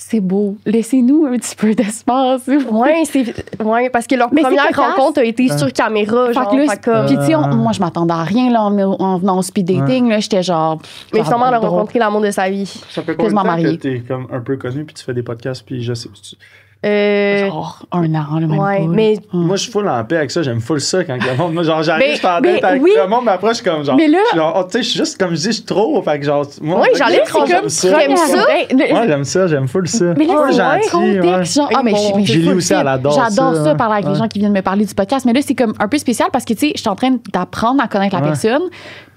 C'est beau. Laissez-nous un petit peu d'espace. Ouais, parce que leur première rencontre a été sur caméra. Genre, puis tu sais, moi, je m'attendais à rien là, en venant au speed dating. Là, j'étais genre... Mais finalement, elle a rencontré l'amour de sa vie. Ça fait combien de temps que t'es comme un peu connu puis tu fais des podcasts puis je sais... Genre 1 an, le même Ouais, pas. mais Moi, je suis full en paix avec ça. J'aime full ça quand le monde. Moi, genre, j'arrive, Mais- je suis en mais date avec oui. le monde m'approche comme genre. Mais là- genre, oh, tu sais, je suis juste, comme je dis, je suis trop. Fait que genre, moi, Oui, j'en ai j'aime trop, j'aime ça. T'aimes ça? Ouais, j'aime ça, j'aime full ça. Mais là, Full c'est un gentil, ouais. contexte, genre. Ah, mais Bon, mais Julie full aussi, elle fit. adore J'adore ça, ça, parler avec ouais. les gens qui viennent me parler du podcast. Mais là, c'est comme un peu spécial parce que, tu sais, je suis en train d'apprendre à connaître la Ouais. personne.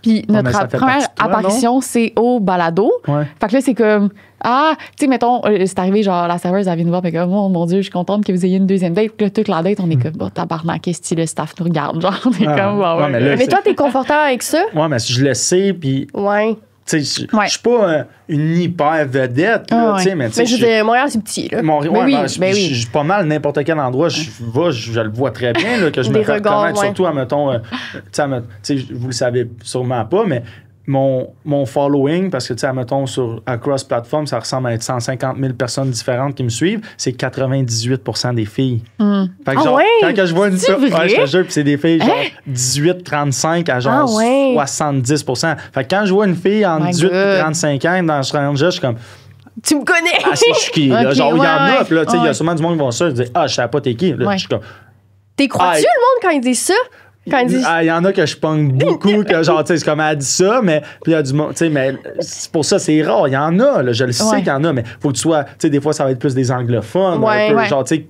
Puis mais notre ça fait première partie de toi, apparition, c'est au balado. Ouais. Fait que là, c'est comme, tu sais, mettons, c'est arrivé, genre, la serveuse, elle vient nous voir, puis comme, oh mon Dieu, je suis contente que vous ayez une deuxième date. Puis là, toute la date, on est comme, bon, tabarnak, qu'est-ce que le staff nous regarde? Genre, on est Ah, comme, bah ouais, ouais. mais là, Mais toi, t'es confortable avec ça? Ouais, mais je le sais, puis. Ouais. Tu sais, Ouais. je suis pas une hyper vedette, là, Ah, tu sais, ouais. mais tu Mais sais. je veux dire, Montréal, c'est petit, là. Ouais, Ben oui, ben, ben oui. je suis pas mal n'importe quel endroit, je le vois très bien là, que je Des me fais regards, reconnaître, ouais. surtout, admettons, tu sais, vous le savez sûrement pas, mais mon following, parce que, tu sais, admettons, à Cross Platform, ça ressemble à être 150 000 personnes différentes qui me suivent, c'est 98% des filles. Fait que, Ah genre, ouais? quand que je vois une C'est vrai? ouais, je te jure, puis c'est des filles, genre, 18-35 à genre Ah ouais? 70%. Fait que quand je vois une fille en My 18 et God. 35 ans dans ce range-là, je suis comme, Tu me connais? ah, c'est je suis qui, là? Ok, Genre, il y en ouais, a, puis là, tu sais, il y a ouais. sûrement du monde qui vont ça, je dis, ah, je savais pas t'es qui. Là, Ouais. je suis comme, T'es crois-tu, Ah, le monde, quand ils disent ça? Quand ils disent. ah, il y en a que je pogne beaucoup, que genre, tu sais, c'est comme elle dit ça, mais puis il y a du monde, tu sais, mais c'est pour ça, c'est rare. Il y en a, là, je le sais Ouais. qu'il y en a, mais faut que tu sois, tu sais, des fois, ça va être plus des anglophones. Ouais. Un peu, Ouais. genre, tu sais,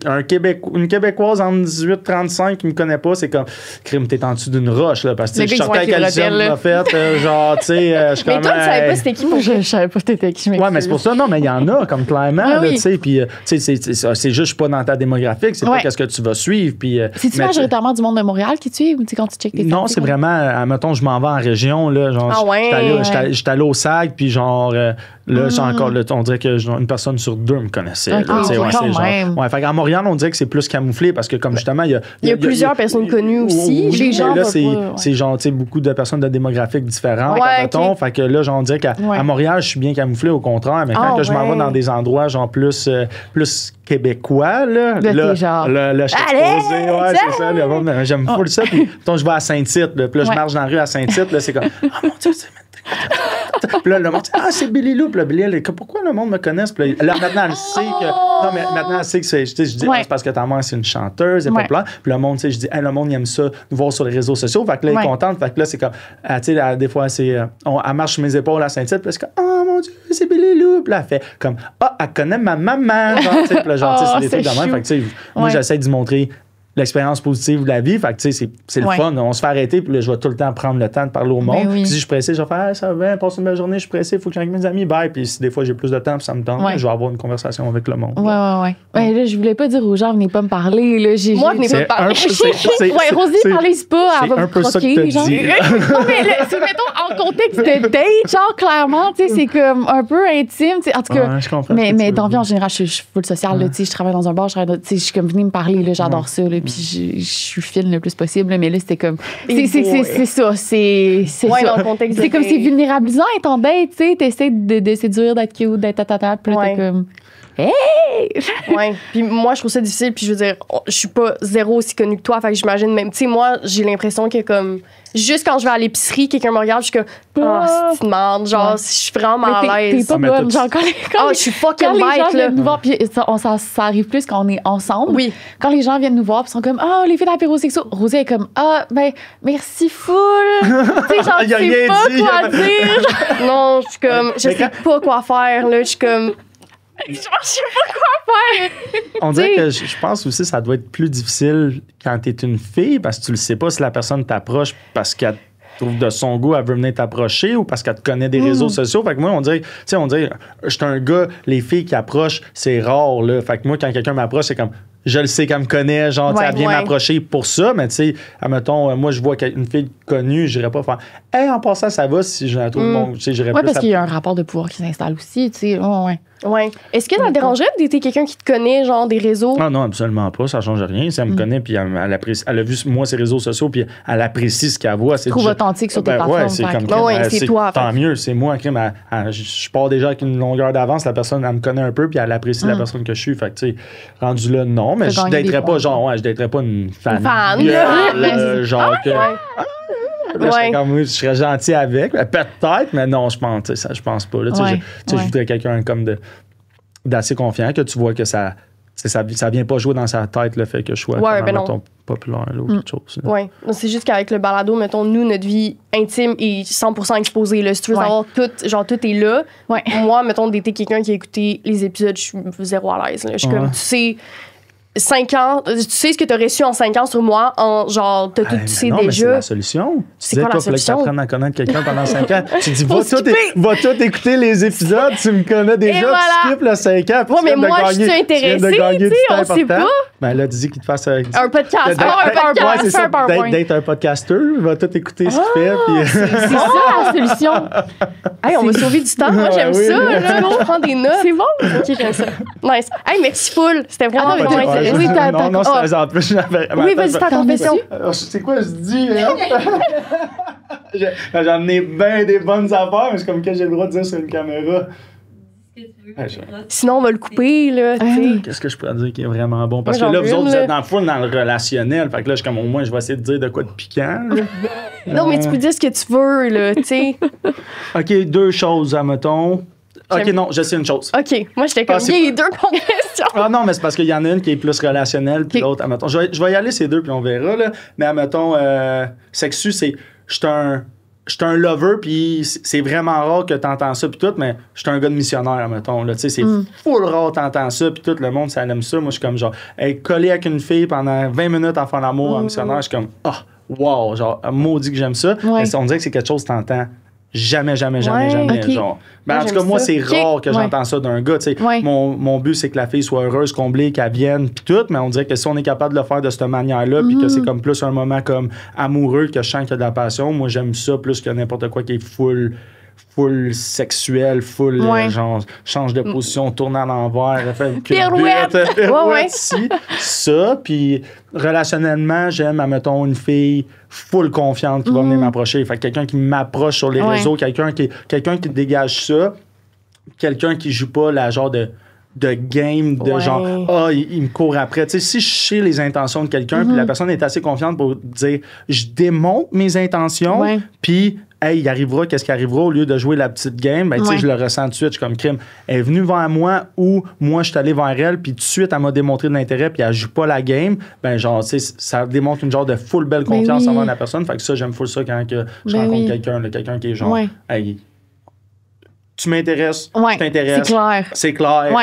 une Québécoise entre 18 et 35 qui me connaît pas, c'est comme, crime, t'es en dessous d'une roche, là, parce que tu sais, Le je gars, sortais il avec se voit avec les Alison bretelles, Moffett, genre, tu sais, je suis Mais comme. toi, tu savais pas hey. c'était qui Moi, pour je savais pas t'étais qui, je Ouais, mais c'est pour ça, non, mais il y en a, comme clairement, Ah là, oui. tu sais, puis, tu sais, c'est juste, je suis pas dans ta démographique, c'est Ouais. pas qu'est-ce que tu vas suivre, puis. C'est-tu mais- majoritairement du monde de Montréal qui te suit ou tu sais, quand tu checkes tes Non, statistiques, c'est vraiment, admettons, je m'en vais en région, là, genre, Ah ouais? j'étais allé au SAG, puis genre, là, j'ai encore, là, on dirait que genre, une personne sur deux me connaissait. là, Ok, tu sais, ouais, c'est quand genre, même. ouais, fait qu'à Montréal, on dirait que c'est plus camouflé, parce que, comme justement, il y a plusieurs personnes connues aussi. Oui, Les mais gens là, voient c'est pas, ouais. c'est genre, tu sais, beaucoup de personnes de démographiques différentes, Ouais, admettons, ok. fait que là, genre, on dirait qu'à Ouais. à Montréal, je suis bien camouflé, au contraire, mais quand Ah que je m'en vais ouais. dans des endroits, genre, plus québécois, là, Là, t'es genre, là, je suis allez, exposé, ouais, c'est ça, le monde, j'aime full ça, puis, mettons, je vais à Saint-Tite, là, puis là, je Ouais. marche dans la rue à Saint-Tite, là, c'est comme, ah, mon Dieu, c'est puis là, le monde dit, ah, c'est Billy Lou. Puis là, Billy, elle est comme, pourquoi le monde me connaît? Puis là, maintenant, elle sait que. Non, mais maintenant, elle sait que c'est. Je dis, Ouais. ah, c'est parce que ta mère, c'est une chanteuse, elle est Ouais. populaire. Puis le monde, tu sais, je dis, hey, le monde, il aime ça, nous voir sur les réseaux sociaux. Fait que là, elle Ouais. est contente. Fait que là, c'est comme, tu sais, des fois, c'est. Elle marche sur mes épaules à Saint-Tite. Puis là, c'est comme, oh mon Dieu, c'est Billy Lou. Puis là, elle fait comme, ah, elle connaît ma maman. Genre, tu sais, puis là, genre, tu sais, Oh, c'est des trucs c'est de même. chou. Fait que, tu sais, moi, Ouais. j'essaie de montrer l'expérience positive de la vie. Fait que, tu sais, c'est le Ouais. fun. On se fait arrêter, puis là, je vais tout le temps prendre le temps de parler au monde. Ben oui. Puis si je suis pressé, je vais faire, ça va, passe une belle journée, je suis pressé, il faut que j'aille avec mes amis, bye. Puis si des fois j'ai plus de temps, puis ça me tente, Ouais. je vais avoir une conversation avec le monde. Ouais. Ouais, là, je voulais pas dire aux gens, venez pas me parler. Là, Moi, venez pas me parler. Ouais, Rosie, parlez pas, elle va C'est un vous peu ça que croquer, t'as genre. dit. Non, mais là, c'est, mettons, en contexte de date, genre, clairement, tu sais, c'est comme un peu intime, tu sais. En tout cas, Ouais, je comprends mais ce que tu veux dans la vie, dire. en général, je suis full sociale, là, tu sais, je travaille dans un bar, tu sais, je suis comme, venez me parler, là, j'adore ça, là, puis je suis fine le plus possible, là, mais là, c'était comme, Et c'est ça, c'est Ouais, ça. dans le contexte de C'est comme, date. c'est vulnérabilisant être en date, tu sais, t'essaies de séduire, d'être cute, d'être tatata, puis là, Ouais. t'es comme, Ouais. Puis moi, je trouve ça difficile. Puis je veux dire, je suis pas zéro aussi connue que toi. Fait que j'imagine même. Tu sais, moi, j'ai l'impression que comme. Juste quand je vais à l'épicerie, quelqu'un me regarde, je suis comme. Ah, c'est une merde. Genre, Ouais. je suis vraiment mais à t'es l'aise. pas Ah, mais bonne, toi, genre, quand Ah, je suis fucking quand les gens bête, là. viennent nous voir, puis ça arrive plus quand on est ensemble. Oui. Quand les gens viennent nous voir, puis sont comme, ah, les filles d'apéro sexo. Rosie est comme, ah, ben, merci full. tu sais, genre, Il y a tu sais rien pas dit. quoi dire. Non, je suis comme. Je Mais sais pas quoi faire, là. Je suis comme. Je sais pas quoi faire. On dirait Tu que je pense aussi que ça doit être plus difficile quand t'es une fille parce que tu le sais pas si la personne t'approche parce qu'elle trouve de son goût, elle veut venir t'approcher ou parce qu'elle te connaît des réseaux sociaux. Fait que moi, on dirait, je suis un gars, les filles qui approchent, c'est rare, là. Fait que moi, quand quelqu'un m'approche, c'est comme, je le sais qu'elle me connaît, genre, tu sais, Ouais, elle vient ouais. m'approcher pour ça, mais tu sais, admettons, moi, je vois une fille connue, je dirais pas faire, hey, en passant, ça va si je la trouve, bon, tu sais, j'irais Ouais, plus parce à- qu'il y a un rapport de pouvoir qui s'installe aussi, tu sais. Ouais. Ouais. Est-ce que ça te dérangerait de dater quelqu'un qui te connaît, genre des réseaux? Ah non, absolument pas, ça change rien. Si elle me connaît, puis elle apprécie, elle a vu moi ses réseaux sociaux, puis elle apprécie ce qu'elle voit. C'est Trouve déjà- authentique sur tes Ben plateformes, ouais, c'est fait comme que- crime, Ouais, c'est toi, Tant fait. mieux, c'est moi, crime. Je pars déjà avec une longueur d'avance. La personne, elle me connaît un peu, puis elle apprécie la personne que je suis. Fait que, tu sais, rendu là, non. Mais Fait je gagner des daterais pas, points. genre, je daterais pas une fan. fan. Genre que. Ouais. Là, je serais Ouais. comme, oui, je serais gentil avec. Peut-être, mais non, je pense, tu sais, je pense pas. Là, tu sais, Ouais, je ouais. voudrais quelqu'un comme d'assez confiant, que tu vois que ça ça vient pas jouer dans sa tête le fait que je sois mettons, populaire là, ou quelque chose. Oui, c'est juste qu'avec le balado, mettons, nous, notre vie intime est 100% exposée. Là. Si tu veux savoir tout est là. Ouais. Moi, mettons, d'être quelqu'un qui a écouté les épisodes, je suis zéro à l'aise. Là. Je suis comme, tu sais... 5 ans, tu sais ce que tu aurais su en 5 ans sur moi, genre, tu sais non, déjà. Mais c'est la solution. C'est quoi la solution? Tu apprennes à connaître quelqu'un pendant 5 ans. Tu dis, va tout écouter les épisodes, tu me connais déjà, tu skippes le 5 ans. Ouais, mais moi, je suis intéressée, tu sais, on sait pas. Ben là, dis qu'il te fasse un podcast. Un PowerPoint. D'être un podcaster, va tout écouter ce qu'il fait. C'est ça la solution. Hey, on va sauver du temps. Moi, j'aime ça. Là, on prend des notes. C'est bon. OK, j'aime ça. Nice. Hey, merci full. C'était vraiment intéressant. Oui, non, c'est en plus. Oui, vas-y, ta confession. C'est quoi, je dis? J'en ai bien des bonnes affaires, mais c'est comme que j'ai le droit de dire sur une caméra. Sinon, on va le couper, là. Qu'est-ce que je pourrais dire qui est vraiment bon? Parce que là, vous autres, vous êtes dans le relationnel. Fait que là, je suis comme, au moins, je vais essayer de dire de quoi de piquant. Non, mais tu peux dire ce que tu veux, là, tu sais. OK, 2 choses, admettons. OK, non, je sais une chose. OK, moi, j'étais comme, il y a 2 questions. Ah non, mais c'est parce qu'il y en a une qui est plus relationnelle, puis l'autre, admettons. Je vais y aller ces deux, puis on verra, là. Mais admettons, sexu, c'est... Je suis un lover, puis c'est vraiment rare que t'entends ça, puis tout, mais je suis un gars de missionnaire, mettons. Tu sais, c'est full rare t'entends ça, puis tout le monde, ça aime ça. Moi, je suis comme genre, être collé avec une fille pendant 20 minutes en faire l'amour en missionnaire, je suis comme, wow, genre, maudit que j'aime ça. Ouais. Mais on dirait que c'est quelque chose que t'entends jamais. Okay. Genre. Ben, en tout cas, moi, c'est rare que j'entends ça d'un gars. Ouais. Mon but, c'est que la fille soit heureuse, comblée, qu'elle vienne, puis tout. Mais on dirait que si on est capable de le faire de cette manière-là, puis que c'est comme plus un moment comme amoureux, que je sens qu'il y a de la passion, moi, j'aime ça plus que n'importe quoi qui est full sexuel, genre, change de position, tourne à l'envers, fait une pirouette ici. Ça, puis relationnellement, j'aime, admettons, une fille full confiante qui va venir m'approcher. Fait que quelqu'un qui m'approche sur les réseaux, quelqu'un qui dégage ça, quelqu'un qui joue pas la genre de game, de genre, il me court après. Tu sais, si je sais les intentions de quelqu'un, puis la personne est assez confiante pour dire, je démontre mes intentions, puis hey, il arrivera, qu'est-ce qui arrivera, au lieu de jouer la petite game, ben, tu sais, je le ressens tout de suite, je suis comme crime. Elle est venue vers moi ou moi, je suis allé vers elle, puis tout de suite, elle m'a démontré de l'intérêt, puis elle joue pas la game, ben, genre, tu sais, ça démontre une genre de full belle confiance envers la personne. Fait que ça, j'aime full ça quand que je rencontre quelqu'un qui est genre, hey, tu m'intéresses, je t'intéresse. C'est clair.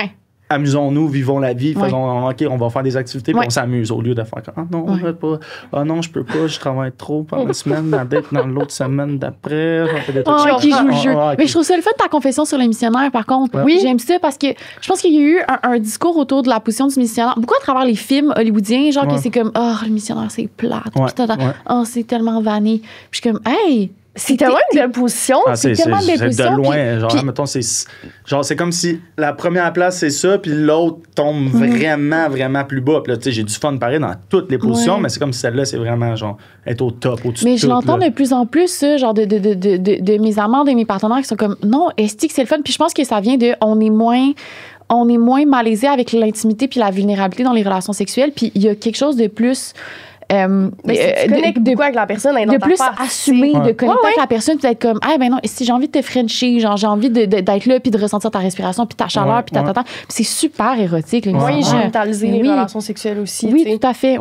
Amusons-nous, vivons la vie, faisons, OK, on va faire des activités, puis on s'amuse au lieu de faire comme, non, je peux pas, je travaille trop pendant la semaine, dans l'autre semaine d'après. Qui joue le jeu. Mais je trouve ça le fun de ta confession sur les missionnaires, par contre. Oui, j'aime ça parce que je pense qu'il y a eu un discours autour de la position du missionnaire, beaucoup à travers les films hollywoodiens, genre que c'est comme, le missionnaire, c'est plate. C'est tellement vanné. Puis je suis comme, hey! C'est tellement une belle position. C'est tellement une belle position. De loin. Genre, mettons, c'est comme si la première place, c'est ça, puis l'autre tombe vraiment plus bas. Puis là, tu sais, j'ai du fun pareil dans toutes les positions, mais c'est comme si celle-là, c'est vraiment, genre, être au top, au-dessus de tout. Mais je l'entends de plus en plus, ça, genre, de mes amants, de mes partenaires qui sont comme, non, est-ce que c'est le fun? Puis je pense que ça vient de, on est moins malaisé avec l'intimité puis la vulnérabilité dans les relations sexuelles. Puis il y a quelque chose de plus... tu connectes beaucoup avec la personne, de plus assumer, de connecter avec la personne, puis d'être comme, ben non, si j'ai envie de te frencher, genre j'ai envie d'être là, puis de ressentir ta respiration, puis ta chaleur, puis ta. C'est super érotique. Oui, génitaliser les relations sexuelles aussi. Oui, tout à fait.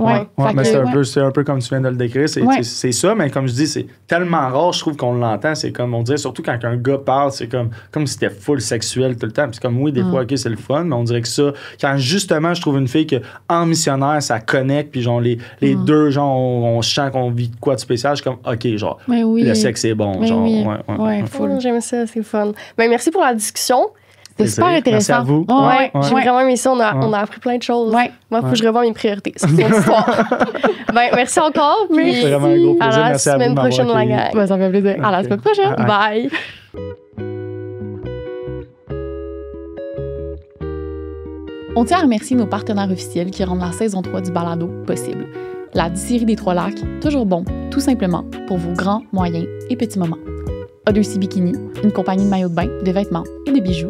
Mais c'est un peu comme tu viens de le décrire, c'est ça, mais comme je dis, c'est tellement rare, je trouve qu'on l'entend, c'est comme on dirait, surtout quand un gars parle, c'est comme si c'était full sexuel tout le temps, puis c'est comme, oui, des fois, OK, c'est le fun, mais on dirait que ça, quand justement, je trouve une fille que en missionnaire, ça connecte, puis genre les deux, genre, on sent qu'on vit quoi de spécial. Je suis comme, OK, genre, le sexe est bon. Genre, j'aime ça, c'est fun. Ben, merci pour la discussion. C'était super intéressant. Merci à vous. J'ai vraiment aimé ça. On a appris plein de choses. Moi, il faut que je revoie mes priorités. C'est mon histoire. Merci encore. Puis c'est vraiment un gros plaisir. À la semaine prochaine, la gang. Ça fait plaisir. À la semaine prochaine. Bye. On tient à remercier nos partenaires officiels qui rendent la saison 3 du balado possible. La distillerie des Trois-Lacs, toujours bon, tout simplement, pour vos grands, moyens et petits moments. O2C Bikini, une compagnie de maillots de bain, de vêtements et de bijoux.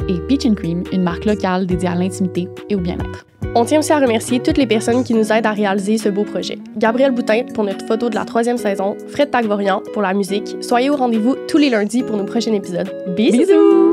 Et Peach & Cream, une marque locale dédiée à l'intimité et au bien-être. On tient aussi à remercier toutes les personnes qui nous aident à réaliser ce beau projet. Gabriel Boutin pour notre photo de la 3e saison, Fred Tagvorian pour la musique. Soyez au rendez-vous tous les lundis pour nos prochains épisodes. Bisous!